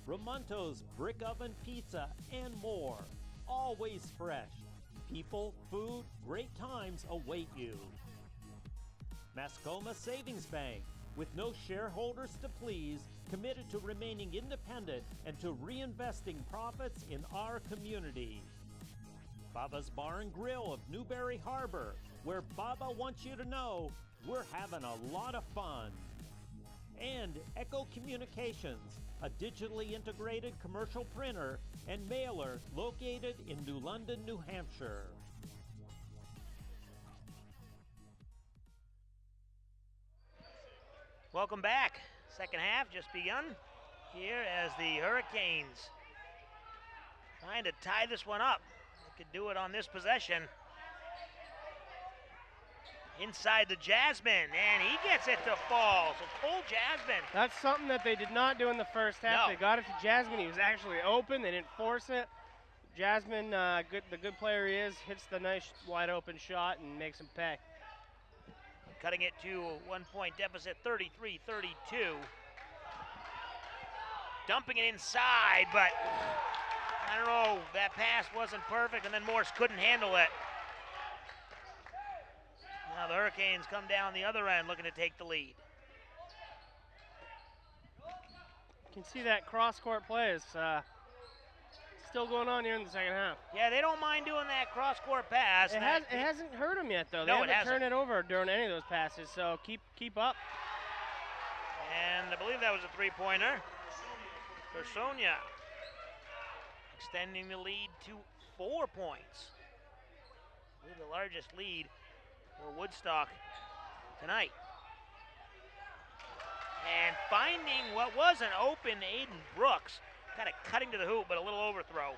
Ramonto's Brick Oven Pizza and more, always fresh. People, food, great times await you. Mascoma Savings Bank, with no shareholders to please, committed to remaining independent and to reinvesting profits in our community. Baba's Bar and Grill of Newberry Harbor, where Baba wants you to know we're having a lot of fun. And Echo Communications, a digitally integrated commercial printer and mailer located in New London, New Hampshire. Welcome back. Second half just begun here as the Hurricanes trying to tie this one up. They could do it on this possession. Inside the Jasmine, and he gets it to fall. So full Jasmine. That's something that they did not do in the first half. No. They got it to Jasmine. He was actually open. They didn't force it. Jasmine, the good player he is, hits the nice wide open shot and makes him pay. Cutting it to a 1-point deficit, 33-32. Dumping it inside, but I don't know, that pass wasn't perfect, and then Morse couldn't handle it. Now the Hurricanes come down the other end looking to take the lead. You can see that cross-court play is still going on here in the second half. Yeah, they don't mind doing that cross-court pass. It hasn't hurt them yet, though. No, they haven't turned it over during any of those passes, so keep up. And I believe that was a three-pointer for Sonia, extending the lead to 4 points. I believe the largest lead for Woodstock tonight. And finding what was an open Aiden Brooks, kind of cutting to the hoop, but a little overthrow.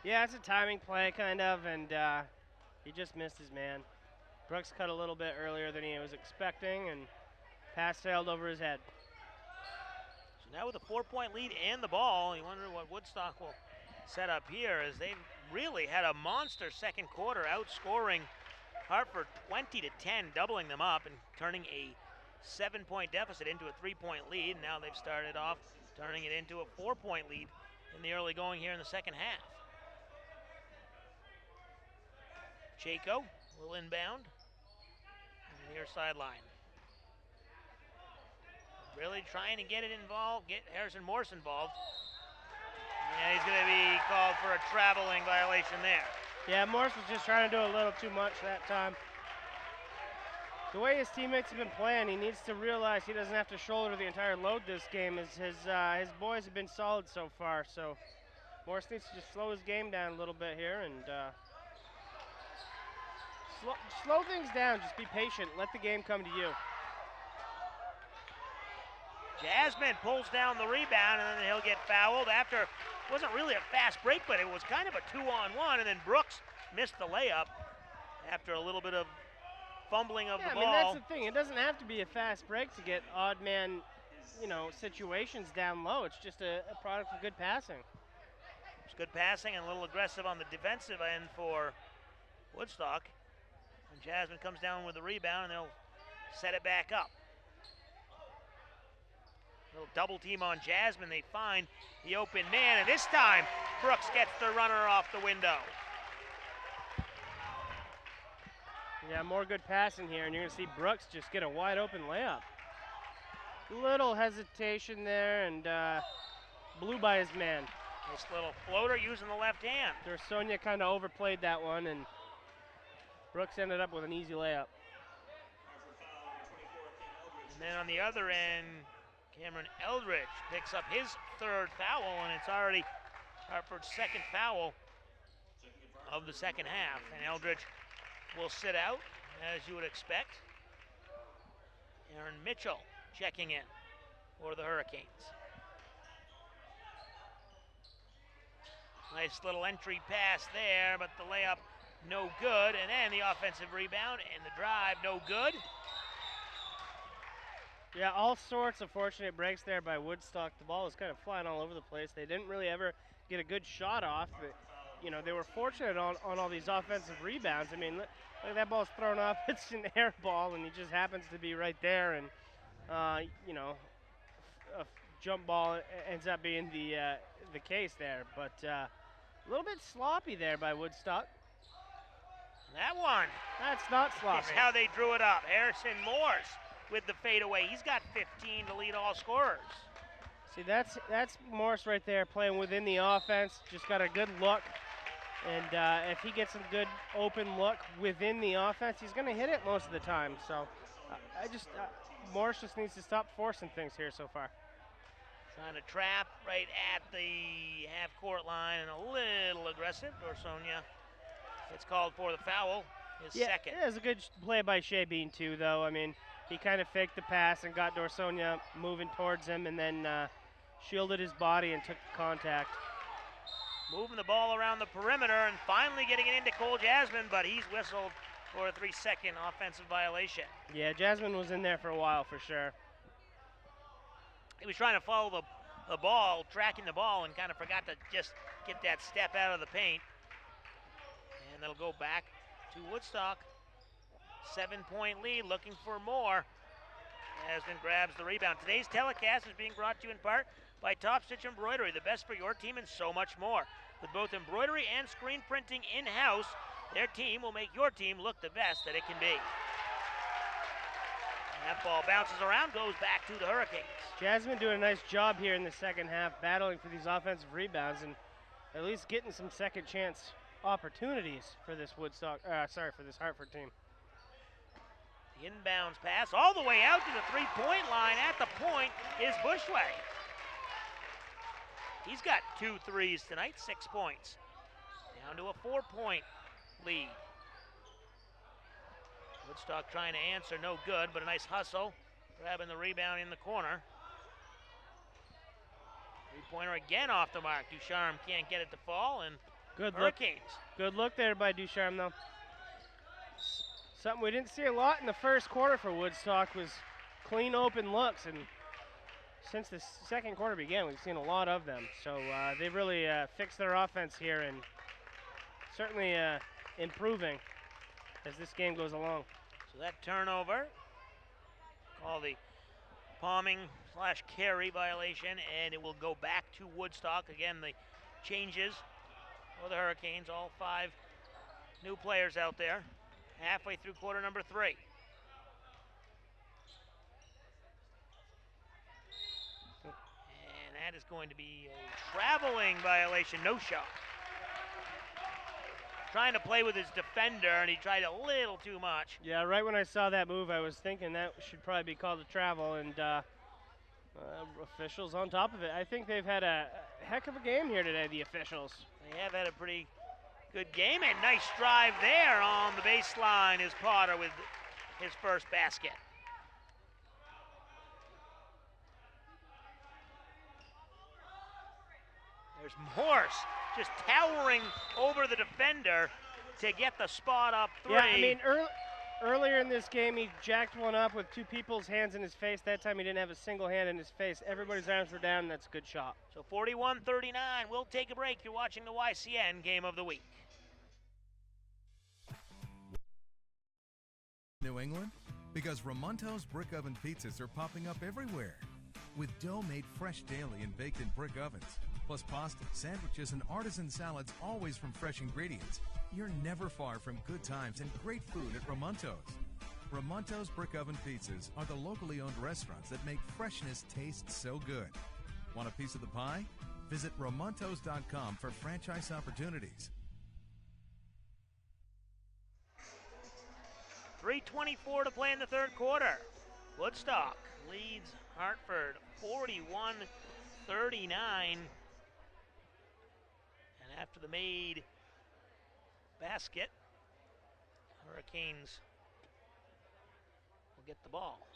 Yeah, it's a timing play, kind of, and he just missed his man. Brooks cut a little bit earlier than he was expecting, and pass sailed over his head. So now with a 4-point lead and the ball, you wonder what Woodstock will set up here, as they've really had a monster second quarter, outscoring Hartford 20-10, doubling them up and turning a 7-point deficit into a 3-point lead. Now they've started off turning it into a 4-point lead in the early going here in the second half. Chaco will inbound on the near sideline. Really trying to get it involved, get Harrison Morse involved. And he's going to be called for a traveling violation there. Yeah, Morse was just trying to do a little too much that time. The way his teammates have been playing, he needs to realize he doesn't have to shoulder the entire load this game. His boys have been solid so far, so Morse needs to just slow his game down a little bit here and slow things down. Just be patient. Let the game come to you. Jasmine pulls down the rebound, and then he'll get fouled after, it wasn't really a fast break, but it was kind of a 2-on-1, and then Brooks missed the layup after a little bit of fumbling of the ball. I mean, that's the thing. It doesn't have to be a fast break to get odd man, situations down low. It's just a product of good passing. It's good passing and a little aggressive on the defensive end for Woodstock. And Jasmine comes down with the rebound, and they'll set it back up. Little double team on Jasmine. They find the open man, and this time Brooks gets the runner off the window. Yeah, more good passing here, and you're going to see Brooks just get a wide open layup. Little hesitation there, and blew by his man. This little floater using the left hand. Sonia kind of overplayed that one, and Brooks ended up with an easy layup. And then on the other end, Cameron Eldridge picks up his third foul, and it's already Hartford's second foul of the second half. And Eldridge will sit out, as you would expect. Aaron Mitchell checking in for the Hurricanes. Nice little entry pass there, but the layup no good. And then the offensive rebound and the drive no good. Yeah, all sorts of fortunate breaks there by Woodstock. The ball was kind of flying all over the place. They didn't really ever get a good shot off. But, they were fortunate on all these offensive rebounds. I mean, look, that ball's thrown off. It's an air ball, and he just happens to be right there. And, a jump ball ends up being the case there. But a little bit sloppy there by Woodstock. That one. That's not sloppy. It's how they drew it up. Harrison Morse with the fadeaway. He's got 15 to lead all scorers. See, that's Morse right there playing within the offense. Just got a good look. And if he gets a good open look within the offense, he's going to hit it most of the time. So Morse just needs to stop forcing things here so far. Trying to trap right at the half-court line and a little aggressive. Dorsonia, it's called for the foul, his second. Yeah, it was a good play by Shea Bean, too, though. I mean, he kind of faked the pass and got Dorsonia moving towards him and then shielded his body and took the contact. Moving the ball around the perimeter and finally getting it into Cole Jasmine, but he's whistled for a 3-second offensive violation. Yeah, Jasmine was in there for a while for sure. He was trying to follow the ball, tracking the ball, and kind of forgot to just get that step out of the paint. And they'll go back to Woodstock. 7-point lead, looking for more. Jasmine grabs the rebound. Today's telecast is being brought to you in part by Top Stitch Embroidery, the best for your team and so much more. With both embroidery and screen printing in-house, their team will make your team look the best that it can be. That ball bounces around, goes back to the Hurricanes. Jasmine doing a nice job here in the second half, battling for these offensive rebounds and at least getting some second chance opportunities for this for this Hartford team. The inbounds pass all the way out to the three-point line. At the point is Bushway. He's got 2 threes tonight, 6 points. Down to a 4-point lead. Woodstock trying to answer, no good, but a nice hustle. Grabbing the rebound in the corner. Three-pointer again off the mark. Ducharme can't get it to fall, and good Hurricanes. Good look there by Ducharme, though. Something we didn't see a lot in the first quarter for Woodstock was clean open looks, and since the second quarter began, we've seen a lot of them. So they really fixed their offense here and certainly improving as this game goes along. So that turnover, called the palming/carry violation, and it will go back to Woodstock. Again, the changes for the Hurricanes, all 5 new players out there, halfway through quarter number 3. And that is going to be a traveling violation, no shot. Trying to play with his defender, and he tried a little too much. Yeah, right when I saw that move, I was thinking that should probably be called a travel, and officials on top of it. I think they've had a heck of a game here today, the officials. They have had a pretty good game, and nice drive there on the baseline is Potter with his first basket. There's Morse just towering over the defender to get the spot up 3. Yeah, I mean, earlier in this game, he jacked one up with 2 people's hands in his face. That time he didn't have a single hand in his face. Everybody's arms were down, and that's a good shot. So 41-39, we'll take a break. You're watching the YCN Game of the Week. New England? Because Ramonto's brick oven pizzas are popping up everywhere. With dough made fresh daily and baked in brick ovens, plus pasta, sandwiches, and artisan salads always from fresh ingredients, you're never far from good times and great food at Ramonto's. Ramonto's brick oven pizzas are the locally owned restaurants that make freshness taste so good. Want a piece of the pie? Visit Ramontos.com for franchise opportunities. 3:24 to play in the third quarter. Woodstock leads Hartford 41-39. And after the made basket, Hurricanes will get the ball.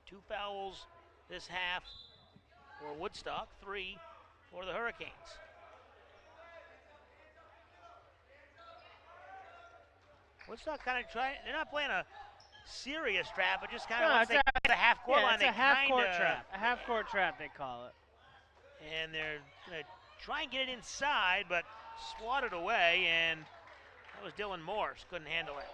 Two fouls this half for Woodstock, 3 for the Hurricanes. Woodstock kind of trying, they're not playing a serious trap, but just kind of once they get to the half-court line, it's a half-court trap. A half-court trap, they call it. And they're going to try and get it inside, but swatted away, and that was Dylan Morse, couldn't handle it.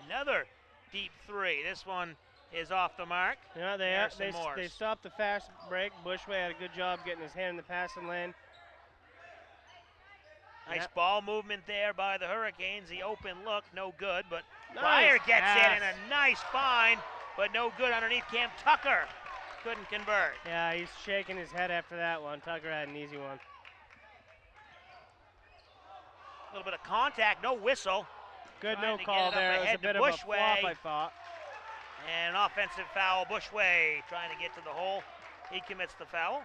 Another Deep three. This one is off the mark. Yeah, they stopped the fast break. Bushway had a good job getting his hand in the passing lane. Nice ball movement there by the Hurricanes. The open look, no good, but Pryor gets it and a nice find, but no good underneath. Cam Tucker couldn't convert. Yeah, he's shaking his head after that one. Tucker had an easy one. A little bit of contact, no whistle. Good no call there. It was a bit of a flop, I thought. And an offensive foul. Bushway trying to get to the hole. He commits the foul.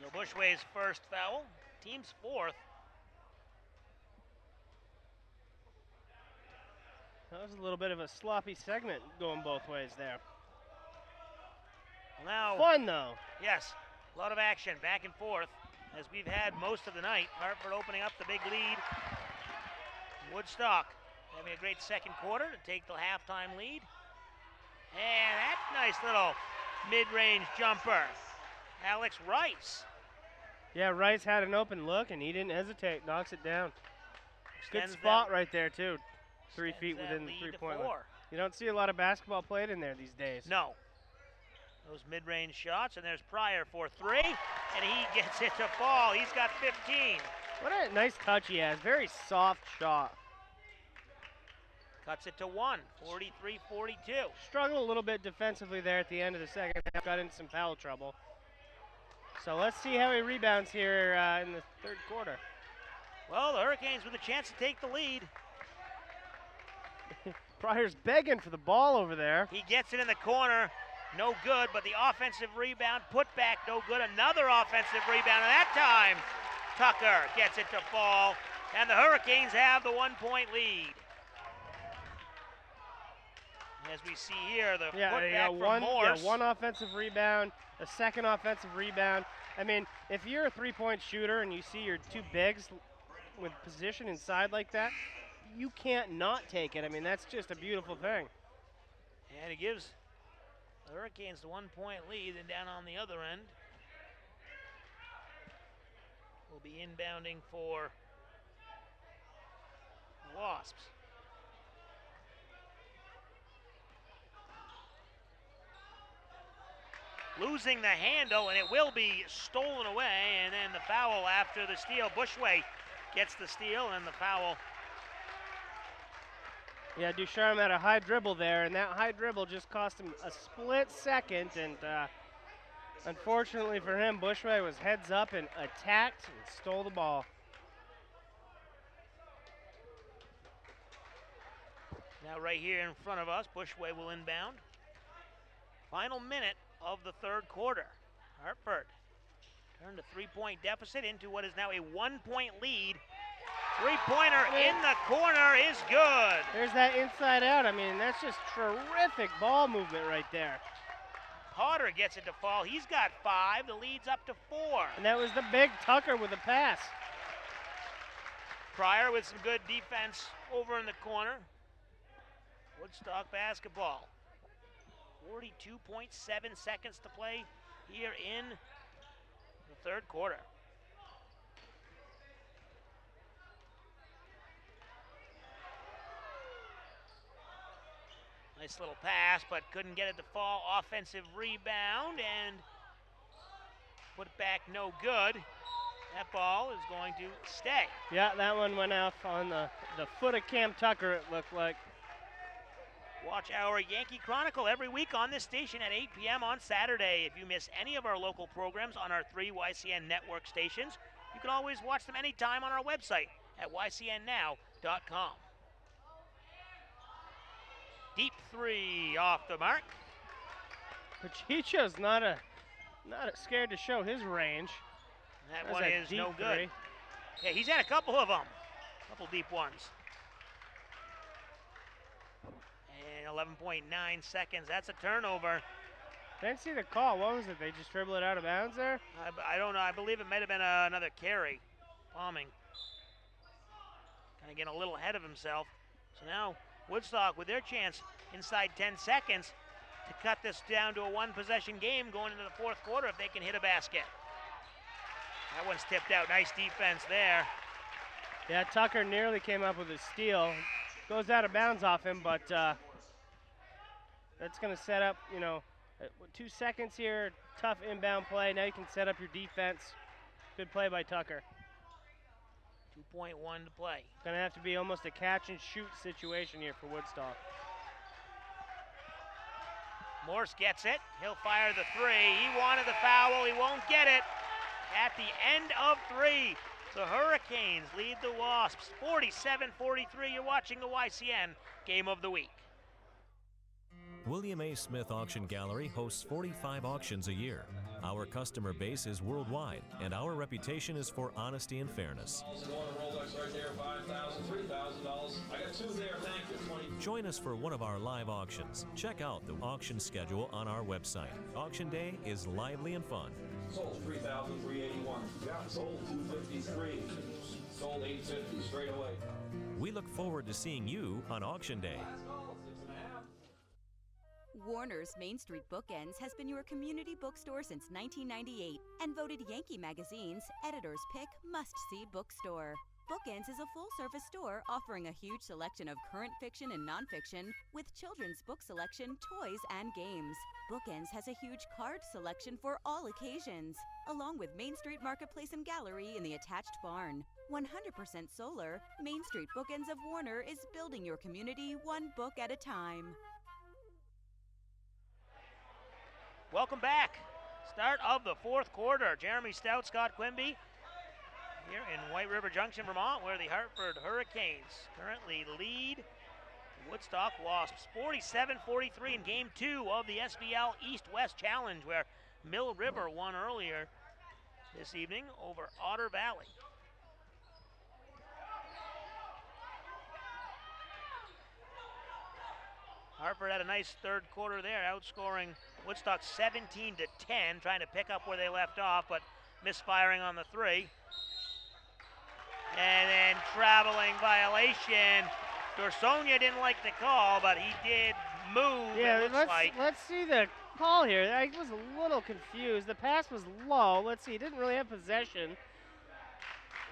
So Bushway's first foul. Team's fourth. That was a little bit of a sloppy segment going both ways there. Now, fun though. Yes, a lot of action back and forth as we've had most of the night. Hartford opening up the big lead. Woodstock having a great second quarter to take the halftime lead. And that nice little mid-range jumper. Alex Rice. Yeah, Rice had an open look and he didn't hesitate. Knocks it down. Good spot right there too. 3 feet within the three-point line. You don't see a lot of basketball played in there these days. No. Those mid-range shots, and there's Pryor for three, and he gets it to fall. He's got 15. What a nice touch he has. Very soft shot. Cuts it to one, 43-42. Struggled a little bit defensively there at the end of the second half. Got into some foul trouble. So let's see how he rebounds here in the third quarter. Well, the Hurricanes with a chance to take the lead. Pryor's begging for the ball over there. He gets it in the corner. No good, but the offensive rebound, put back, no good. Another offensive rebound, and that time Tucker gets it to fall, and the Hurricanes have the 1-point lead. As we see here, the putback from Morse. One offensive rebound, a second offensive rebound. I mean, if you're a three-point shooter and you see your two bigs with position inside like that, you can't not take it. I mean, that's just a beautiful thing. And it gives the Hurricanes the 1-point lead, and down on the other end will be inbounding for the Wasps. Losing the handle, and it will be stolen away, and then the foul after the steal. Bushway gets the steal and the foul. Yeah, Ducharme had a high dribble there, and that high dribble just cost him a split second, and unfortunately for him, Bushway was heads up and attacked and stole the ball. Now right here in front of us, Bushway will inbound. Final minute of the third quarter. Hartford turned a three-point deficit into what is now a 1-point lead. Three-pointer in the corner is good. There's that inside out. I mean, that's just terrific ball movement right there. Potter gets it to fall. He's got 5. The lead's up to 4. And that was the big Tucker with a pass. Pryor with some good defense over in the corner. Woodstock basketball. 42.7 seconds to play here in the third quarter. Nice little pass, but couldn't get it to fall. Offensive rebound and put it back, no good. That ball is going to stay. Yeah, that one went off on the foot of Cam Tucker, it looked like. Watch our Yankee Chronicle every week on this station at 8 p.m. on Saturday. If you miss any of our local programs on our 3 YCN network stations, you can always watch them anytime on our website at ycnnow.com. Deep 3 off the mark. Pachicho's not scared to show his range. That one is no good. Yeah, he's had a couple of them. A couple deep ones. And 11.9 seconds. That's a turnover. Didn't see the call. What was it? They just dribbled it out of bounds there? I don't know. I believe it might have been another carry. Bombing. Kind of getting a little ahead of himself. So now Woodstock with their chance inside 10 seconds to cut this down to a one-possession game going into the fourth quarter if they can hit a basket. That one's tipped out. Nice defense there. Yeah, Tucker nearly came up with a steal. Goes out of bounds off him, but that's going to set up, 2 seconds here. Tough inbound play. Now you can set up your defense. Good play by Tucker. 2.1 to play. Going to have to be almost a catch and shoot situation here for Woodstock. Morse gets it. He'll fire the three. He wanted the foul. He won't get it at the end of 3. The Hurricanes lead the Wasps 47-43. You're watching the YCN Game of the Week. William A. Smith Auction Gallery hosts 45 auctions a year. Our customer base is worldwide, and our reputation is for honesty and fairness. Join us for one of our live auctions. Check out the auction schedule on our website. Auction day is lively and fun. Sold 3,381. Sold 253. Sold 850 straight away. We look forward to seeing you on auction day. Warner's Main Street Bookends has been your community bookstore since 1998 and voted Yankee Magazine's Editor's Pick Must-See Bookstore. Bookends is a full-service store offering a huge selection of current fiction and nonfiction with children's book selection, toys, and games. Bookends has a huge card selection for all occasions, along with Main Street Marketplace and Gallery in the attached barn. 100% solar, Main Street Bookends of Warner is building your community one book at a time. Welcome back. Start of the 4th quarter. Jeremy Stout, Scott Quimby here in White River Junction, Vermont, where the Hartford Hurricanes currently lead Woodstock Wasps 47-43 in Game 2 of the SVL East-West Challenge, where Mill River won earlier this evening over Otter Valley. Hartford had a nice 3rd quarter there, outscoring Woodstock 17-10, trying to pick up where they left off, but misfiring on the 3. And then traveling violation. Dorsonia didn't like the call, but he did move. Yeah, let's see the call here. I was a little confused. The pass was low. Let's see, he didn't really have possession.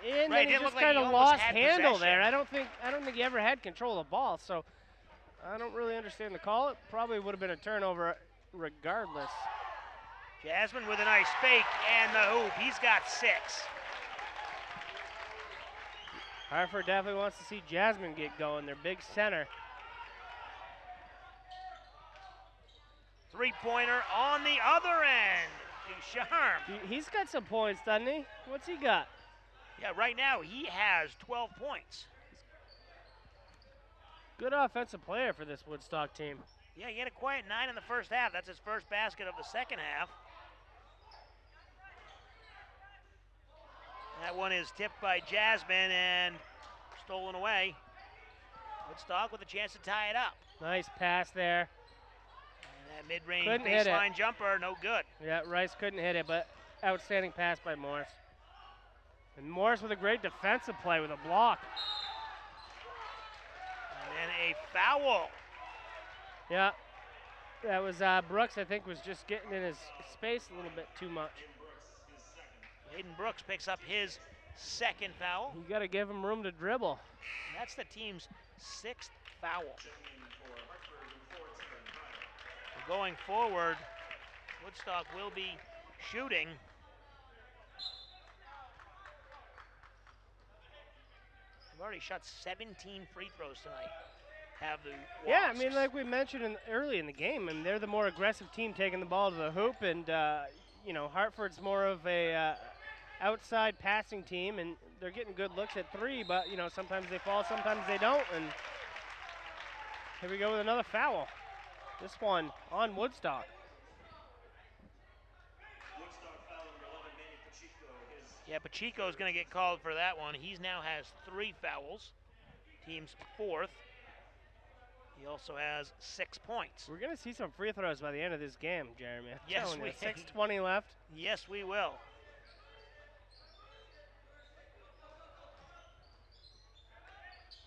And right, then he just kind of lost handle there. I don't think he ever had control of the ball, so I don't really understand the call. It probably would have been a turnover regardless. Jasmine with a nice fake and the hoop. He's got 6. Hartford definitely wants to see Jasmine get going, their big center. 3-pointer on the other end. Ducharme. He's got some points, doesn't he? What's he got? Yeah, right now he has 12 points. Good offensive player for this Woodstock team. Yeah, he had a quiet 9 in the first half. That's his first basket of the second half. That one is tipped by Jasmine and stolen away. Woodstock with a chance to tie it up. Nice pass there. And that mid-range baseline jumper, no good. Yeah, Rice couldn't hit it, but outstanding pass by Morris. And Morris with a great defensive play with a block. And a foul. Yeah, that was Brooks, I think, was just getting in his space a little bit too much. Hayden Brooks picks up his 2nd foul. You got to give him room to dribble. That's the team's 6th foul. Going forward, Woodstock will be shooting. They've already shot 17 free throws tonight. Have the Wasps. Yeah, I mean, like we mentioned early in the game, and they're the more aggressive team taking the ball to the hoop, and Hartford's more of a outside passing team, and they're getting good looks at 3, but sometimes they fall, sometimes they don't, and here we go with another foul. This one on Woodstock. Yeah, Pacheco's going to get called for that one. He now has 3 fouls. Team's 4th. He also has 6 points. We're going to see some free throws by the end of this game, Jeremy. Yes, we 6:20 left. Yes, we will.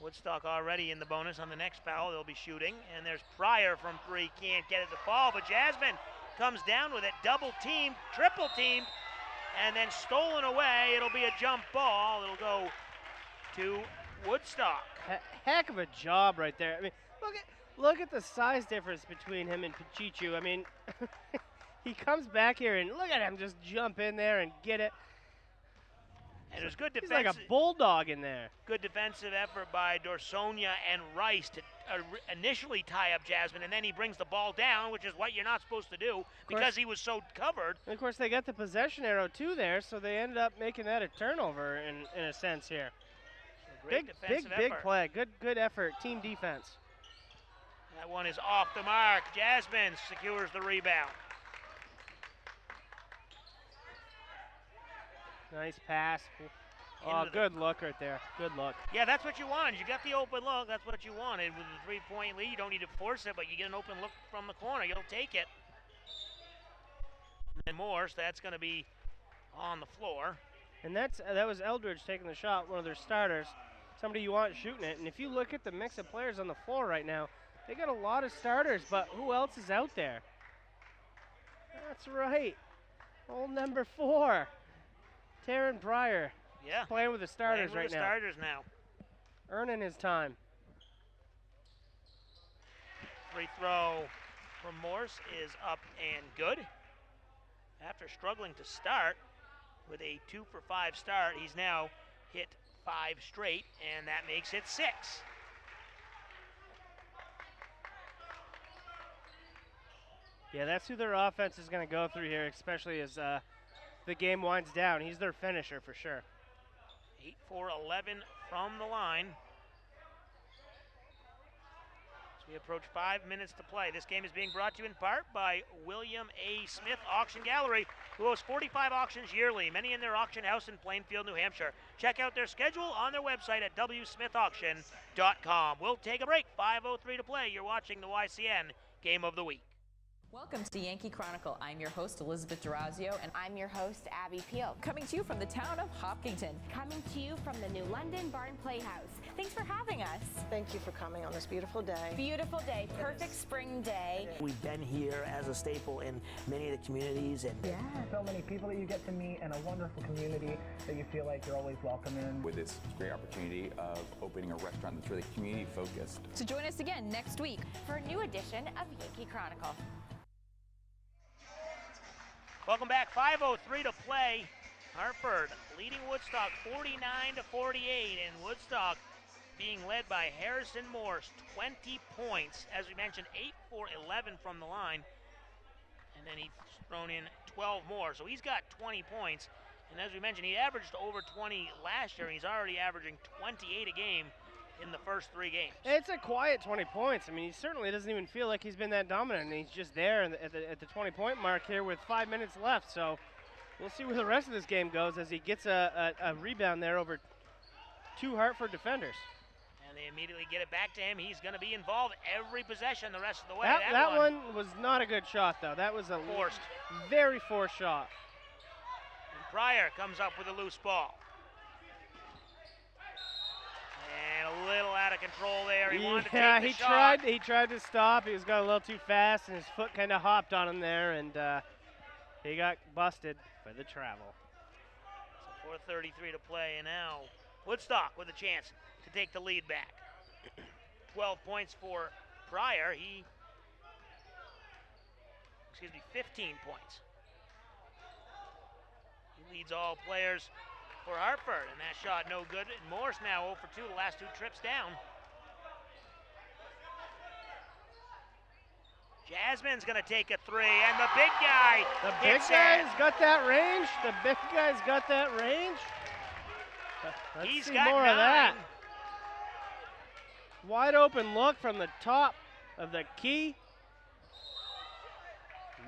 Woodstock already in the bonus on the next foul. They'll be shooting. And there's Pryor from 3. Can't get it to fall, but Jasmine comes down with it. Double team, triple team. and then stolen away. It'll be a jump ball. It'll go to Woodstock. Heck of a job right there. I mean, look at the size difference between him and Pachichu. I mean, he comes back here and look at him just jump in there and get it. And it was good He's defense. like a bulldog in there. Good defensive effort by Dorsonia and Rice to initially tie up Jasmine, and then he brings the ball down, which is what you're not supposed to do because he was so covered. And of course, they got the possession arrow too there, so they ended up making that a turnover in a sense here. So big play. Good effort. Team defense. That one is off the mark. Jasmine secures the rebound. Nice pass. Oh, good look right there. Good look. Yeah, that's what you wanted. You got the open look. That's what you wanted. With a 3-point lead, you don't need to force it, but you get an open look from the corner. You'll take it. And Morse, that's going to be on the floor. And that was Eldridge taking the shot, one of their starters. Somebody you want shooting it. And if you look at the mix of players on the floor right now, they got a lot of starters, but who else is out there? That's right. Old number 4. Taryn Pryor. Yeah. Playing with the starters right now. Starters now. Earning his time. Free throw from Morse is up and good. After struggling to start with a 2-for-5 start, he's now hit 5 straight, and that makes it 6. Yeah, that's who their offense is going to go through here, especially as the game winds down. He's their finisher for sure. 8 for 11 from the line. As we approach 5 minutes to play. This game is being brought to you in part by William A. Smith Auction Gallery, who hosts 45 auctions yearly, many in their auction house in Plainfield, New Hampshire. Check out their schedule on their website at wsmithauction.com. We'll take a break. 5:03 to play. You're watching the YCN Game of the Week. Welcome to Yankee Chronicle. I'm your host, Elizabeth Durazio, and I'm your host, Abby Peel. Coming to you from the town of Hopkinton. Coming to you from the New London Barn Playhouse. Thanks for having us. Thank you for coming on this beautiful day. Beautiful day, perfect spring day. We've been here as a staple in many of the communities. And so many people that you get to meet and a wonderful community that you feel like you're always welcome in. With this great opportunity of opening a restaurant that's really community focused. So join us again next week for a new edition of Yankee Chronicle. Welcome back. 5:03 to play. Hartford leading Woodstock 49-48, and Woodstock being led by Harrison Morse, 20 points. As we mentioned, 8 for 11 from the line, and then he's thrown in 12 more. So he's got 20 points, and as we mentioned, he averaged over 20 last year, and he's already averaging 28 a game in the first 3 games. It's a quiet 20 points. I mean, he certainly doesn't even feel like he's been that dominant, and he's just there at the 20-point mark here with 5 minutes left. So we'll see where the rest of this game goes as he gets a rebound there over 2 Hartford defenders. And they immediately get it back to him. He's going to be involved every possession the rest of the way. That one was not a good shot, though. That was a very forced shot. And Pryor comes up with a loose ball. And a little out of control there. He wanted to take the shot. He tried to stop. He was going a little too fast, and his foot kind of hopped on him there, and he got busted for the travel. So 4:33 to play, and now Woodstock with a chance to take the lead back. 12 points for Pryor. 15 points. He leads all players for Hartford, and that shot no good. And Morse now 0 for 2 the last 2 trips down. Jasmine's going to take a 3, and the big guy hits it. Got that range. The big guy's got that range. He's see got more 9. of that. Wide open look from the top of the key.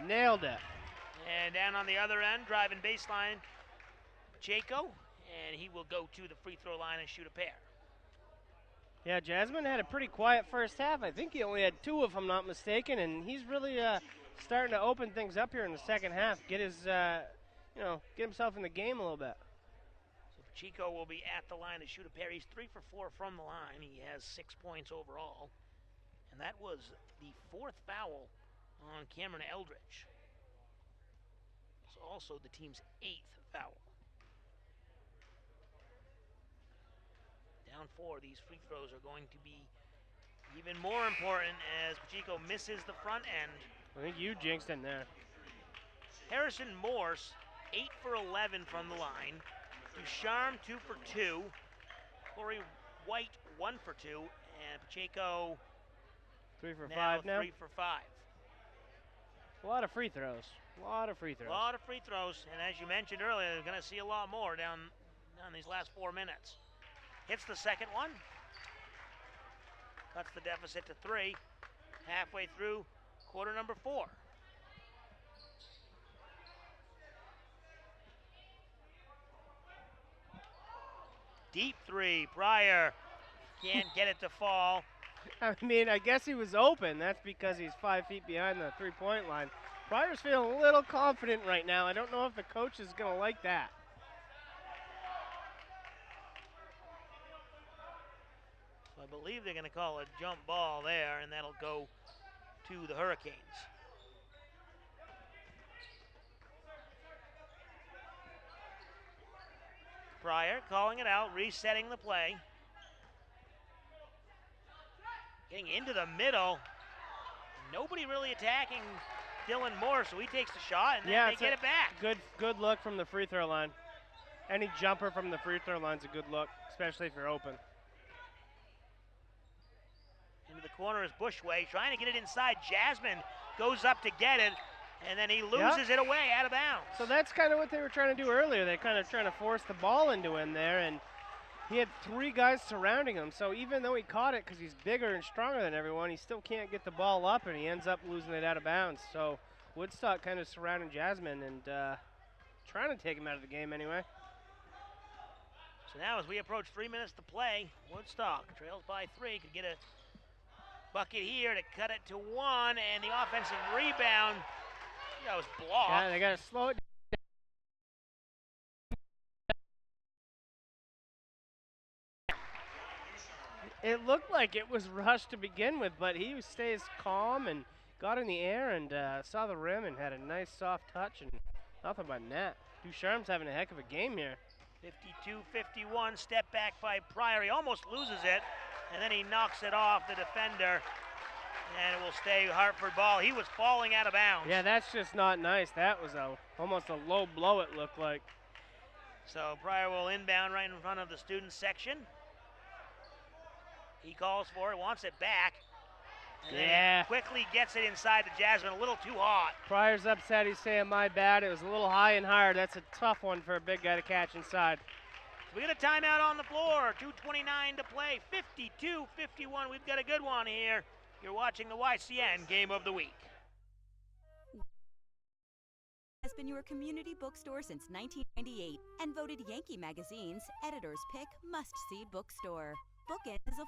Nailed it. And down on the other end, driving baseline, Pacheco, and he will go to the free throw line and shoot a pair. Yeah, Jasmine had a pretty quiet first half. I think he only had 2 if I'm not mistaken, and he's really starting to open things up here in the second half. Get himself in the game a little bit. So Pacheco will be at the line to shoot a pair. He's 3 for 4 from the line. He has 6 points overall, and that was the 4th foul on Cameron Eldridge. So also the team's 8th foul. Down 4, these free throws are going to be even more important as Pacheco misses the front end. I think you jinxed in there. Harrison Morse, 8 for 11 from the line. Ducharme, 2 for 2. Corey White, 1 for 2. And Pacheco, 3 for 5 now? 3 for 5. A lot of free throws. A lot of free throws. A lot of free throws. And as you mentioned earlier, they're going to see a lot more down these last 4 minutes. Hits the second one. Cuts the deficit to 3. Halfway through quarter number 4. Deep 3. Pryor can't get it to fall. I mean, I guess he was open. That's because he's 5 feet behind the three-point line. Pryor's feeling a little confident right now. I don't know if the coach is going to like that. So I believe they're going to call a jump ball there, and that'll go to the Hurricanes. Pryor calling it out, resetting the play. Getting into the middle. Nobody really attacking Dylan Moore, so he takes the shot, and then they get it back. Good look from the free throw line. Any jumper from the free throw line's a good look, especially if you're open. Into the corner is Bushway, trying to get it inside. Jasmine goes up to get it, and then he loses it away out of bounds. So that's kind of what they were trying to do earlier. They're kind of trying to force the ball into him there, and he had 3 guys surrounding him. So even though he caught it because he's bigger and stronger than everyone, he still can't get the ball up, and he ends up losing it out of bounds. So Woodstock kind of surrounding Jasmine and trying to take him out of the game anyway. So now as we approach 3 minutes to play, Woodstock trails by 3, could get a bucket here to cut it to 1, and the offensive rebound, that was blocked. Yeah, they got to slow it down. It looked like it was rushed to begin with, but he stays calm and got in the air and saw the rim and had a nice soft touch and nothing but net. Ducharme's having a heck of a game here. 52-51, step back by Pryor. He almost loses it, and then he knocks it off the defender, and it will stay Hartford ball. He was falling out of bounds. Yeah, that's just not nice. That was almost a low blow, it looked like. So Pryor will inbound right in front of the student section. He calls for it, wants it back. And then quickly gets it inside to Jasmine, a little too hot. Pryor's upset. He's saying, my bad. It was a little high and hard. That's a tough one for a big guy to catch inside. We got a timeout on the floor. 2:29 to play. 52-51. We've got a good one here. You're watching the YCN Game of the Week. Has been your community bookstore since 1998 and voted Yankee Magazine's Editor's Pick Must-See Bookstore. Bookends is a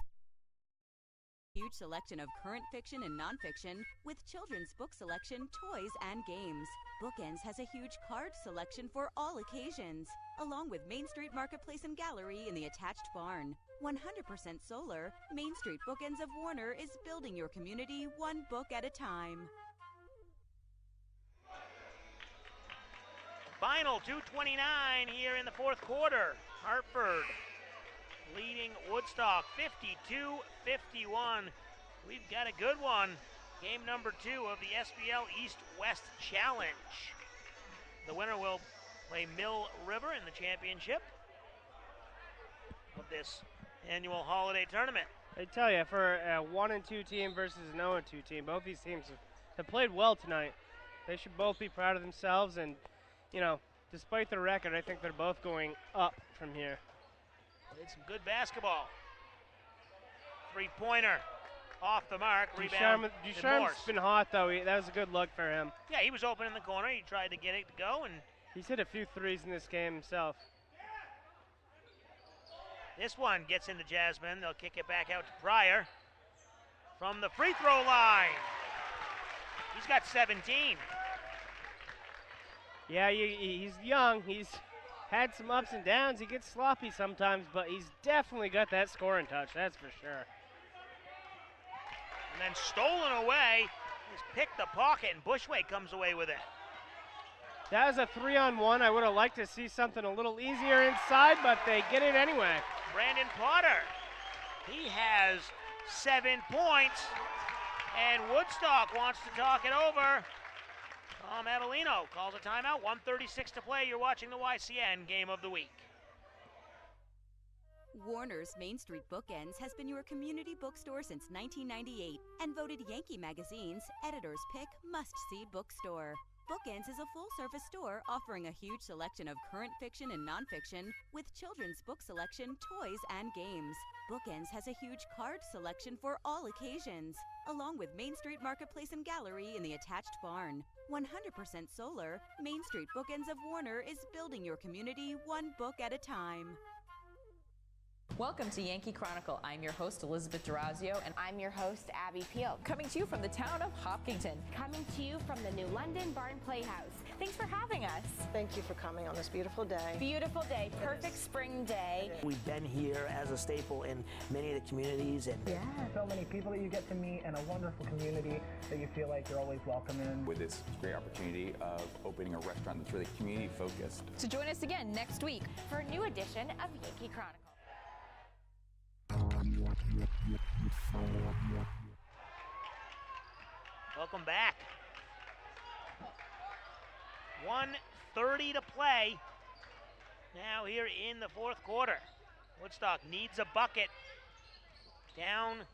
huge selection of current fiction and nonfiction with children's book selection, toys, and games. Bookends has a huge card selection for all occasions, along with Main Street Marketplace and Gallery in the attached barn. 100% solar, Main Street Bookends of Warner is building your community one book at a time. Final 2:29 here in the fourth quarter. Hartford leading Woodstock 52-51. We've got a good one. Game number 2 of the SBL East-West Challenge. The winner will play Mill River in the championship of this annual holiday tournament. I tell you, for a 1-2 team versus an 0-2 team, both these teams have played well tonight. They should both be proud of themselves, and, you know, despite their record, I think they're both going up from here. Played some good basketball. Three-pointer off the mark. Rebound. Ducharme's been hot, though. That was a good look for him. Yeah, he was open in the corner. He tried to get it to go, and he's hit a few threes in this game himself. This one gets into Jasmine. They'll kick it back out to Pryor from the free throw line. He's got 17. Yeah, he's young. He's had some ups and downs. He gets sloppy sometimes, but he's definitely got that scoring touch, that's for sure. And then stolen away. He's picked the pocket, and Bushway comes away with it. That was a 3-on-1. I would have liked to see something a little easier inside, but they get it anyway. Brandon Potter, he has 7 points, and Woodstock wants to talk it over. Tom Avellino calls a timeout, 1:36 to play. You're watching the YCN Game of the Week. Warner's Main Street Bookends has been your community bookstore since 1998 and voted Yankee Magazine's Editor's Pick Must-See Bookstore. Bookends is a full-service store offering a huge selection of current fiction and nonfiction with children's book selection, toys, and games. Bookends has a huge card selection for all occasions, along with Main Street Marketplace and Gallery in the attached barn. 100% solar, Main Street Bookends of Warner is building your community one book at a time. Welcome to Yankee Chronicle. I'm your host, Elizabeth Durazio, and I'm your host, Abby Peel. Coming to you from the town of Hopkinton. Coming to you from the New London Barn Playhouse. Thanks for having us. Thank you for coming on this beautiful day. Beautiful day, perfect spring day. We've been here as a staple in many of the communities. And so many people that you get to meet and a wonderful community that you feel like you're always welcome in. With this great opportunity of opening a restaurant that's really community focused. So join us again next week for a new edition of Yankee Chronicle. Welcome back. 1:30 to play. Now here in the fourth quarter. Woodstock needs a bucket. Down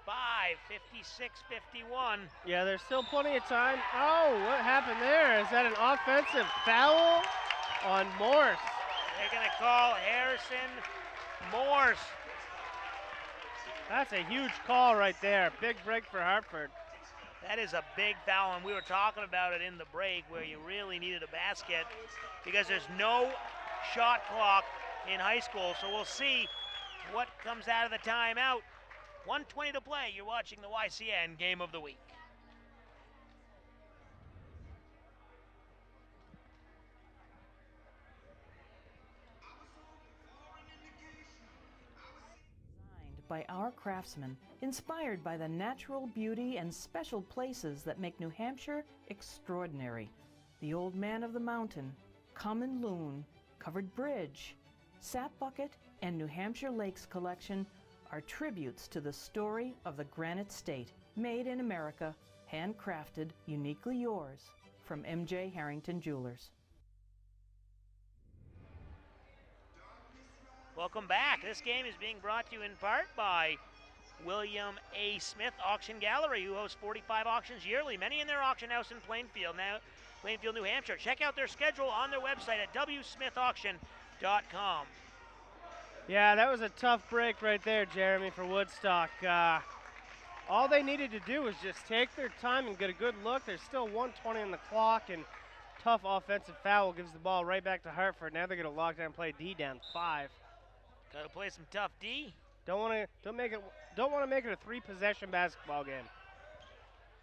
5, 56-51. Yeah, there's still plenty of time. Oh, what happened there? Is that an offensive foul on Morse? They're going to call Harrison Morse. That's a huge call right there. Big break for Hartford. That is a big foul, and we were talking about it in the break where you really needed a basket because there's no shot clock in high school. So we'll see what comes out of the timeout. 1:20 to play. You're watching the YCN Game of the Week. By our craftsmen, inspired by the natural beauty and special places that make New Hampshire extraordinary. The Old Man of the Mountain, Common Loon, Covered Bridge, Sap Bucket, and New Hampshire Lakes collection are tributes to the story of the Granite State. Made in America, handcrafted, uniquely yours, from M.J. Harrington Jewelers. Welcome back. This game is being brought to you in part by William A. Smith Auction Gallery, who hosts 45 auctions yearly, many in their auction house in Plainfield, New Hampshire. Check out their schedule on their website at wsmithauction.com. Yeah, that was a tough break right there, Jeremy, for Woodstock. All they needed to do was just take their time and get a good look. There's still 1:20 on the clock, and tough offensive foul gives the ball right back to Hartford. Now they're going to lock down play D down 5. Got to play some tough D. Don't want to make it a 3-possession basketball game.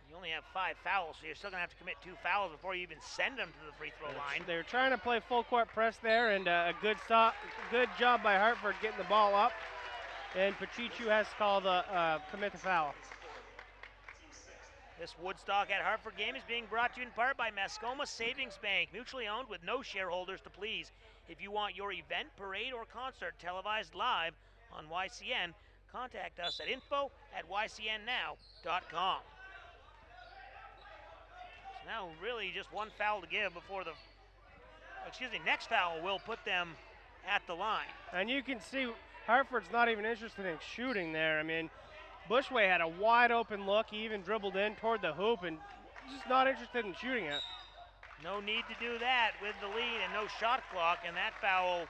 You only have 5 fouls, so you're still gonna have to commit 2 fouls before you even send them to the free throw line. They're trying to play full court press there, and a good job by Hartford getting the ball up. And Pachichu has to call the commit the foul. This Woodstock at Hartford game is being brought to you in part by Mascoma Savings Bank, mutually owned with no shareholders to please. If you want your event, parade, or concert televised live on YCN, contact us at info@ycnnow.com. So now really just one foul to give before next foul will put them at the line. And you can see Hartford's not even interested in shooting there. I mean, Bushway had a wide open look. He even dribbled in toward the hoop and just not interested in shooting it. No need to do that with the lead and no shot clock, and that foul.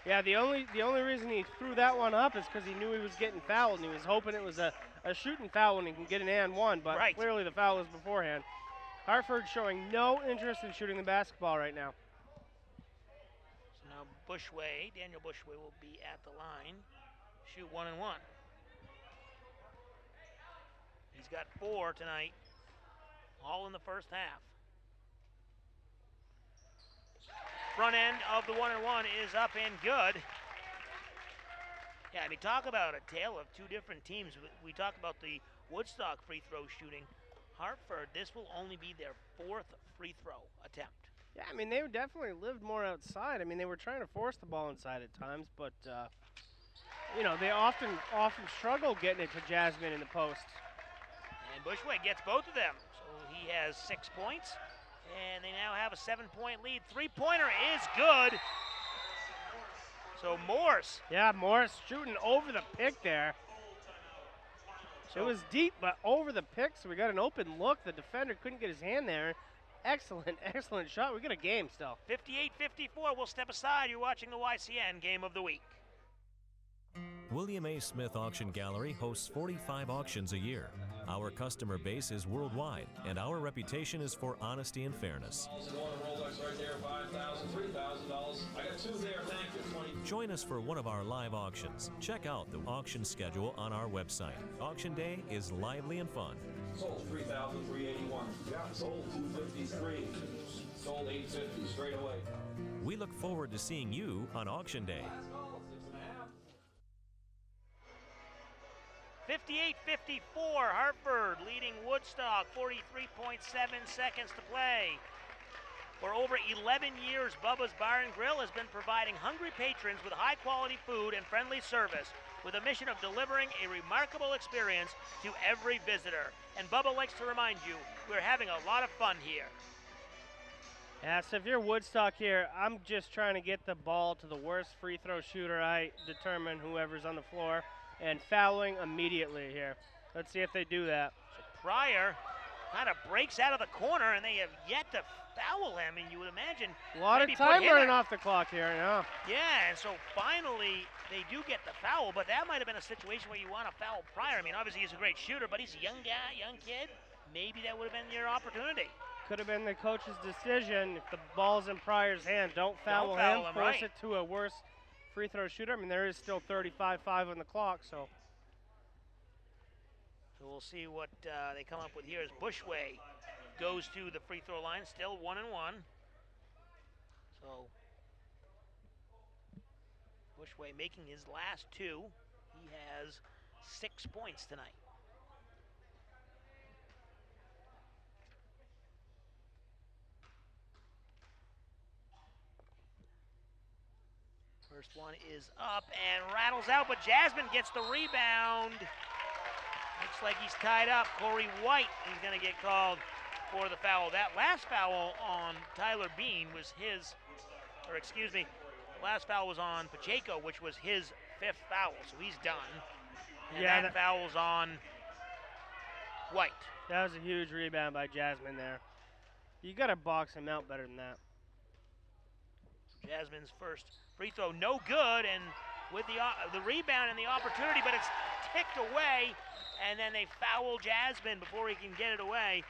Yeah, the only reason he threw that one up is because he knew he was getting fouled, and he was hoping it was a shooting foul when he can get an and one, but clearly the foul was beforehand. Hartford showing no interest in shooting the basketball right now. So now Daniel Bushway will be at the line. Shoot 1 and 1. He's got 4 tonight, all in the first half. Front end of the 1 and 1 is up and good. Yeah, I mean, talk about a tale of two different teams. We talk about the Woodstock free throw shooting. Hartford, this will only be their 4th free throw attempt. Yeah, I mean, they definitely lived more outside. I mean, they were trying to force the ball inside at times, but, you know, they often struggle getting it to Jasmine in the post. And Bushway gets both of them, so he has 6 points, and they now have a 7-point lead. Three-pointer is good. So Morse. Yeah, Morse shooting over the pick there. So it was deep, but over the pick, so we got an open look. The defender couldn't get his hand there. Excellent, excellent shot. We got a game still. 58-54. We'll step aside. You're watching the YCN Game of the Week. William A. Smith Auction Gallery hosts 45 auctions a year. Our customer base is worldwide, and our reputation is for honesty and fairness. Join us for one of our live auctions. Check out the auction schedule on our website. Auction day is lively and fun. Sold 3,381. Yeah, sold 253. Sold 850 straight away. We look forward to seeing you on auction day. 58-54, Hartford leading Woodstock, 43.7 seconds to play. For over 11 years, Bubba's Bar and Grill has been providing hungry patrons with high-quality food and friendly service with a mission of delivering a remarkable experience to every visitor. And Bubba likes to remind you, we're having a lot of fun here. Yeah, so if you're Woodstock here, I'm just trying to get the ball to the worst free throw shooter. I determine whoever's on the floor. And fouling immediately here. Let's see if they do that. So Pryor kind of breaks out of the corner, and they have yet to foul him, and you would imagine a lot of time running off the clock here, yeah. Yeah, and so finally they do get the foul, but that might have been a situation where you want to foul Pryor. I mean, obviously he's a great shooter, but he's a young guy, young kid. Maybe that would have been your opportunity. Could have been the coach's decision. If the ball's in Pryor's hand, don't foul him, force it to a worse free throw shooter. I mean, there is still 35-5 on the clock, so. So we'll see what they come up with here as Bushway goes to the free throw line, still 1-1. So Bushway making his last two. He has 6 points tonight. First one is up and rattles out, but Jasmine gets the rebound. Looks like he's tied up. Corey White is going to get called for the foul. That last foul on Tyler Bean was his, or excuse me, the last foul was on Pacheco, which was his 5th foul, so he's done. And yeah, that foul's on White. That was a huge rebound by Jasmine there. You got to box him out better than that. Jasmine's first free throw, no good, and with the rebound and the opportunity, but it's ticked away, and then they foul Jasmine before he can get it away.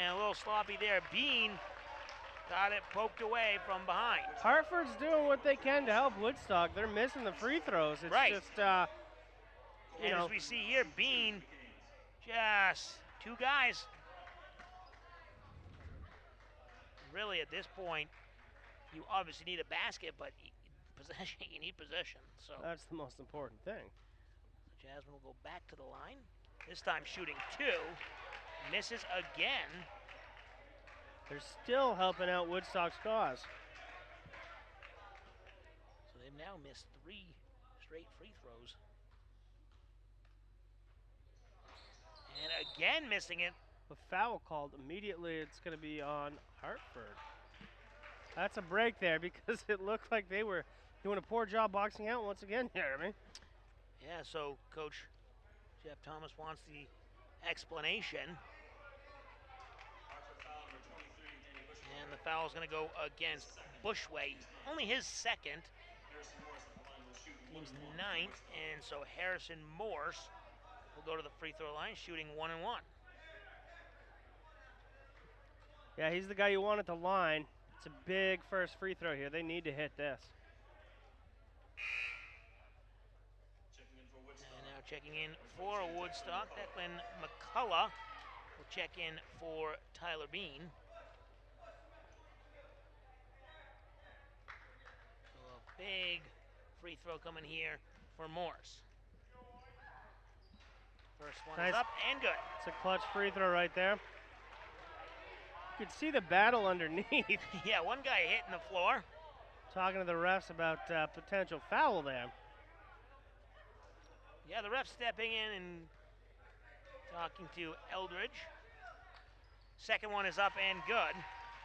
And a little sloppy there. Bean got it poked away from behind. Hartford's doing what they can to help Woodstock. They're missing the free throws. It's right. Just, you know. As we see here, Bean, just 2 guys. Really, at this point, you obviously need a basket, but possession, you need possession. So that's the most important thing. Jasmine will go back to the line. This time shooting 2. Misses again. They're still helping out Woodstock's cause. So they've now missed 3 straight free throws. And again missing it. A foul called immediately. It's going to be on Hartford. That's a break there because it looked like they were doing a poor job boxing out once again, Jeremy. Yeah, so Coach Jeff Thomas wants the explanation. And the foul is going to go against Bushway. Only his 2nd. Team's 9th, and so Harrison Morse will go to the free throw line, shooting 1-1. Yeah, he's the guy you want at the line. It's a big first free throw here. They need to hit this. And now checking in for Woodstock, Declan McCullough will check in for Tyler Bean. So a big free throw coming here for Morse. First one is up and good. It's a clutch free throw right there. could see the battle underneath. Yeah, one guy hitting the floor. Talking to the refs about potential foul there. Yeah, the ref stepping in and talking to Eldridge. Second one is up and good.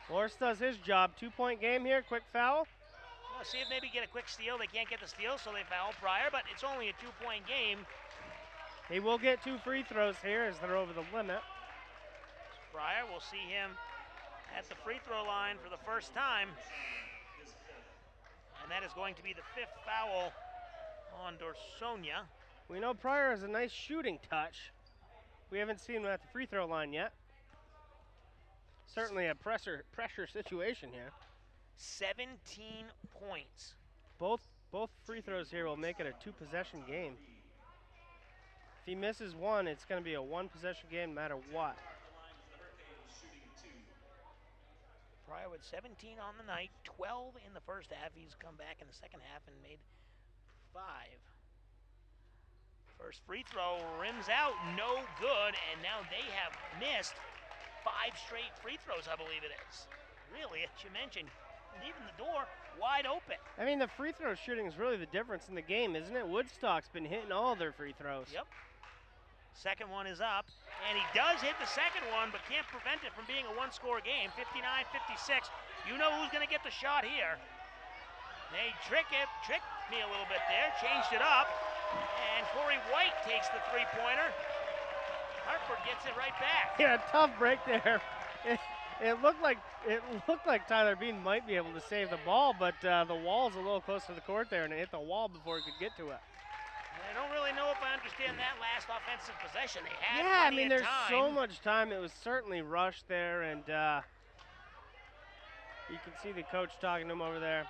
Morse does his job. 2-point game here. Quick foul. Well, see if maybe get a quick steal. They can't get the steal, so they foul Pryor, but it's only a 2-point game. He will get 2 free throws here as they're over the limit. Pryor, we'll see him at the free throw line for the first time. And that is going to be the 5th foul on Dorsonia. We know Pryor has a nice shooting touch. We haven't seen him at the free throw line yet. Certainly a pressure situation here. 17 points. Both free throws here will make it a 2-possession game. If he misses one, it's going to be a 1-possession game no matter what. Pryor with 17 on the night, 12 in the first half. He's come back in the second half and made 5. First free throw rims out, no good, and now they have missed 5 straight free throws, I believe it is. Really, as you mentioned, leaving the door wide open. I mean, the free throw shooting is really the difference in the game, isn't it? Woodstock's been hitting all their free throws. Yep. Second one is up, and he does hit the second one, but can't prevent it from being a 1-score game, 59-56. You know who's going to get the shot here. They tricked me a little bit there, changed it up, and Corey White takes the three-pointer. Hartford gets it right back. Yeah, tough break there. It looked like Tyler Bean might be able to save the ball, but the wall's a little close to the court there, and it hit the wall before he could get to it. I don't really know if I understand that last offensive possession. They had Yeah, I plenty mean, of there's time. so much time. It was certainly rushed there, and you can see the coach talking to him over there.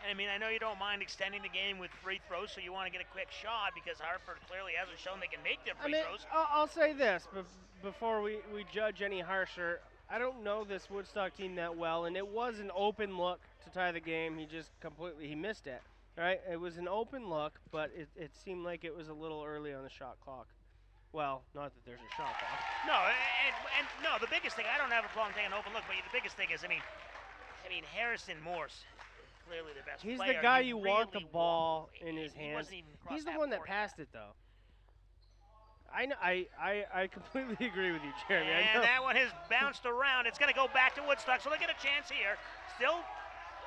And I mean, I know you don't mind extending the game with free throws, so you want to get a quick shot because Hartford clearly hasn't shown they can make their free throws. I'll say this before we judge any harsher. I don't know this Woodstock team that well, and it was an open look to tie the game. He missed it. Right, it was an open look, but it seemed like it was a little early on the shot clock. Well, not that there's a shot clock. No, and no, the biggest thing, I don't have a problem taking an open look, but the biggest thing is, I mean, Harrison Morse, clearly the best player. He's the guy you want the ball in his hands. He's the one that passed it, though. I completely agree with you, Jeremy. And that one has bounced around. It's going to go back to Woodstock, so they get a chance here. Still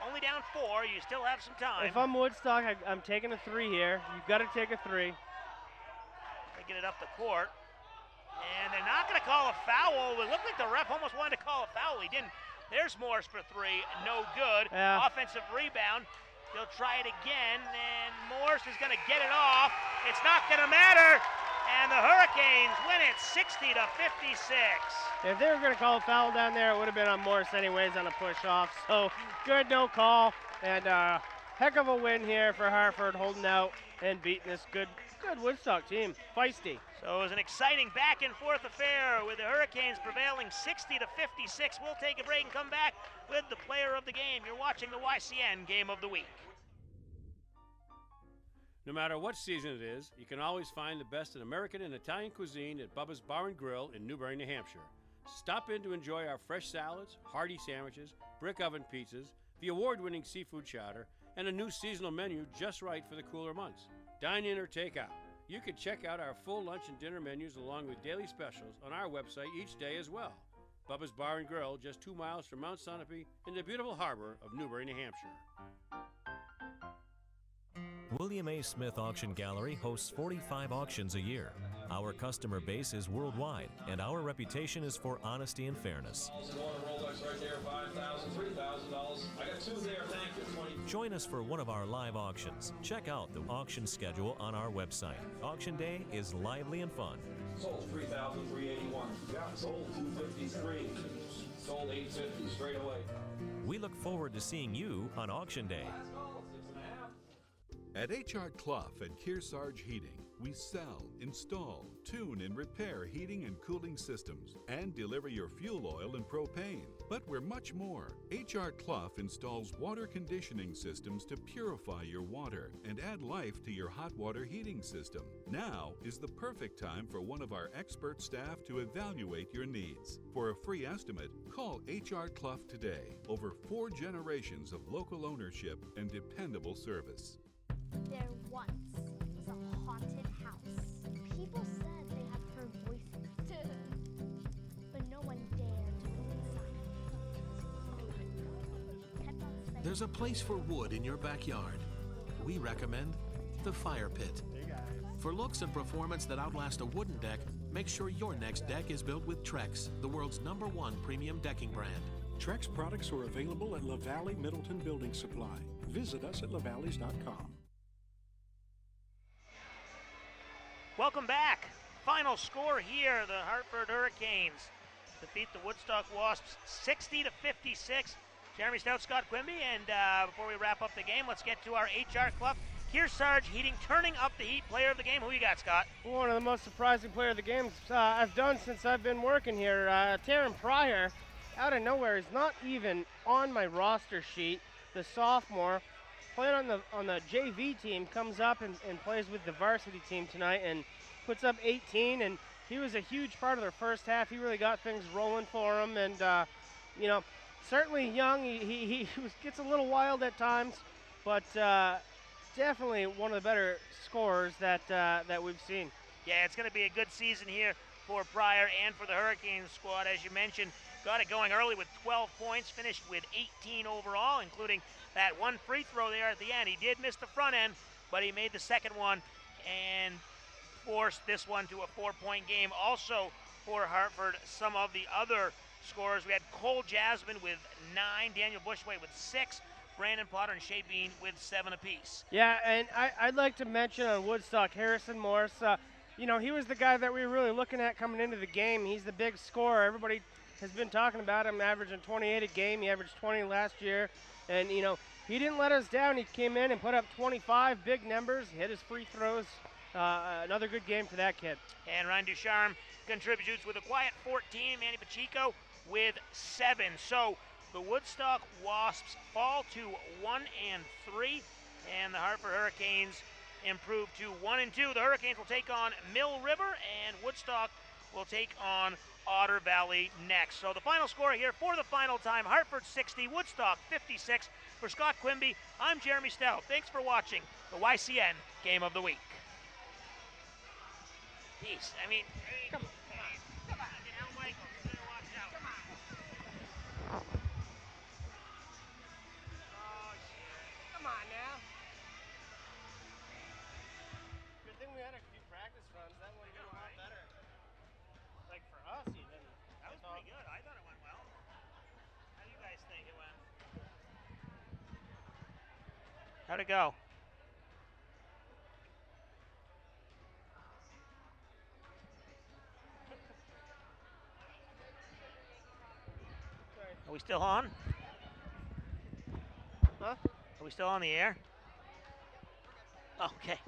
only down 4. You still have some time. If I'm Woodstock, I'm taking a 3 here. You've got to take a 3. They get it up the court. And they're not going to call a foul. It looked like the ref almost wanted to call a foul. He didn't. There's Morris for 3. No good. Yeah. Offensive rebound. They'll try it again. And Morris is going to get it off. It's not going to matter. And the Hurricanes win it 60-56. If they were going to call a foul down there, it would have been on Morris anyways on a push-off. So good, no call. And heck of a win here for Hartford, holding out and beating this good Woodstock team. Feisty. So it was an exciting back-and-forth affair with the Hurricanes prevailing 60-56. We'll take a break and come back with the player of the game. You're watching the YCN Game of the Week. No matter what season it is, you can always find the best in American and Italian cuisine at Bubba's Bar and Grill in Newbury, New Hampshire. Stop in to enjoy our fresh salads, hearty sandwiches, brick oven pizzas, the award-winning seafood chowder, and a new seasonal menu just right for the cooler months. Dine in or take out. You can check out our full lunch and dinner menus along with daily specials on our website each day as well. Bubba's Bar and Grill, just 2 miles from Mount Sunapee in the beautiful harbor of Newbury, New Hampshire. William A. Smith Auction Gallery hosts 45 auctions a year. Our customer base is worldwide, and our reputation is for honesty and fairness. Join us for one of our live auctions. Check out the auction schedule on our website. Auction day is lively and fun. Sold 3,381. Sold 253. Sold 850 straight away. We look forward to seeing you on auction day. At H.R. Clough and Kearsarge Heating, we sell, install, tune, and repair heating and cooling systems and deliver your fuel oil and propane. But we're much more. H.R. Clough installs water conditioning systems to purify your water and add life to your hot water heating system. Now is the perfect time for one of our expert staff to evaluate your needs. For a free estimate, call H.R. Clough today. Over 4 generations of local ownership and dependable service. There once was a haunted house. People said they had heard voices, but no one dared to go inside. There's a place for wood in your backyard. We recommend the Fire Pit. For looks and performance that outlast a wooden deck, make sure your next deck is built with Trex, the world's #1 premium decking brand. Trex products are available at La Valley Middleton Building Supply. Visit us at lavalleys.com. Welcome back. Final score here, the Hartford Hurricanes defeat the Woodstock Wasps 60-56. Jeremy Stout, Scott Quimby, and before we wrap up the game, let's get to our H.R. Clough. Kearsarge Heating turning up the heat. Player of the game, who you got, Scott? One of the most surprising player of the games I've done since I've been working here. Taryn Pryor, out of nowhere, is not even on my roster sheet. The sophomore, playing on the JV team, comes up and plays with the varsity team tonight and puts up 18. And he was a huge part of their first half. He really got things rolling for him. And certainly young. He gets a little wild at times, but definitely one of the better scorers that we've seen. Yeah, it's going to be a good season here for Pryor and for the Hurricanes squad. As you mentioned, got it going early with 12 points, finished with 18 overall, including that one free throw there at the end. He did miss the front end, but he made the second one and forced this one to a 4-point game. Also for Hartford, some of the other scorers. We had Cole Jasmine with 9, Daniel Bushway with 6, Brandon Potter and Shea Bean with 7 apiece. Yeah, and I'd like to mention on Woodstock, Harrison Morris. He was the guy that we were really looking at coming into the game. He's the big scorer. Everybody has been talking about him, averaging 28 a game. He averaged 20 last year. And, he didn't let us down. He came in and put up 25 big numbers, hit his free throws. Another good game for that kid. And Ryan Ducharme contributes with a quiet 14. Manny Pacheco with 7. So the Woodstock Wasps fall to 1-3, and the Hartford Hurricanes improve to 1-2. The Hurricanes will take on Mill River, and Woodstock will take on Otter Valley next. So the final score here for the final time, Hartford 60, Woodstock 56. For Scott Quimby, I'm Jeremy Stout. Thanks for watching the YCN Game of the Week. Jeez, come on. Come on now. Good thing we had a few practice runs. That would have been a lot better. Like for us, even. That was pretty good. I thought it went well. How do you guys think it went? How'd it go? Are we still on? Huh? Are we still on the air? Okay.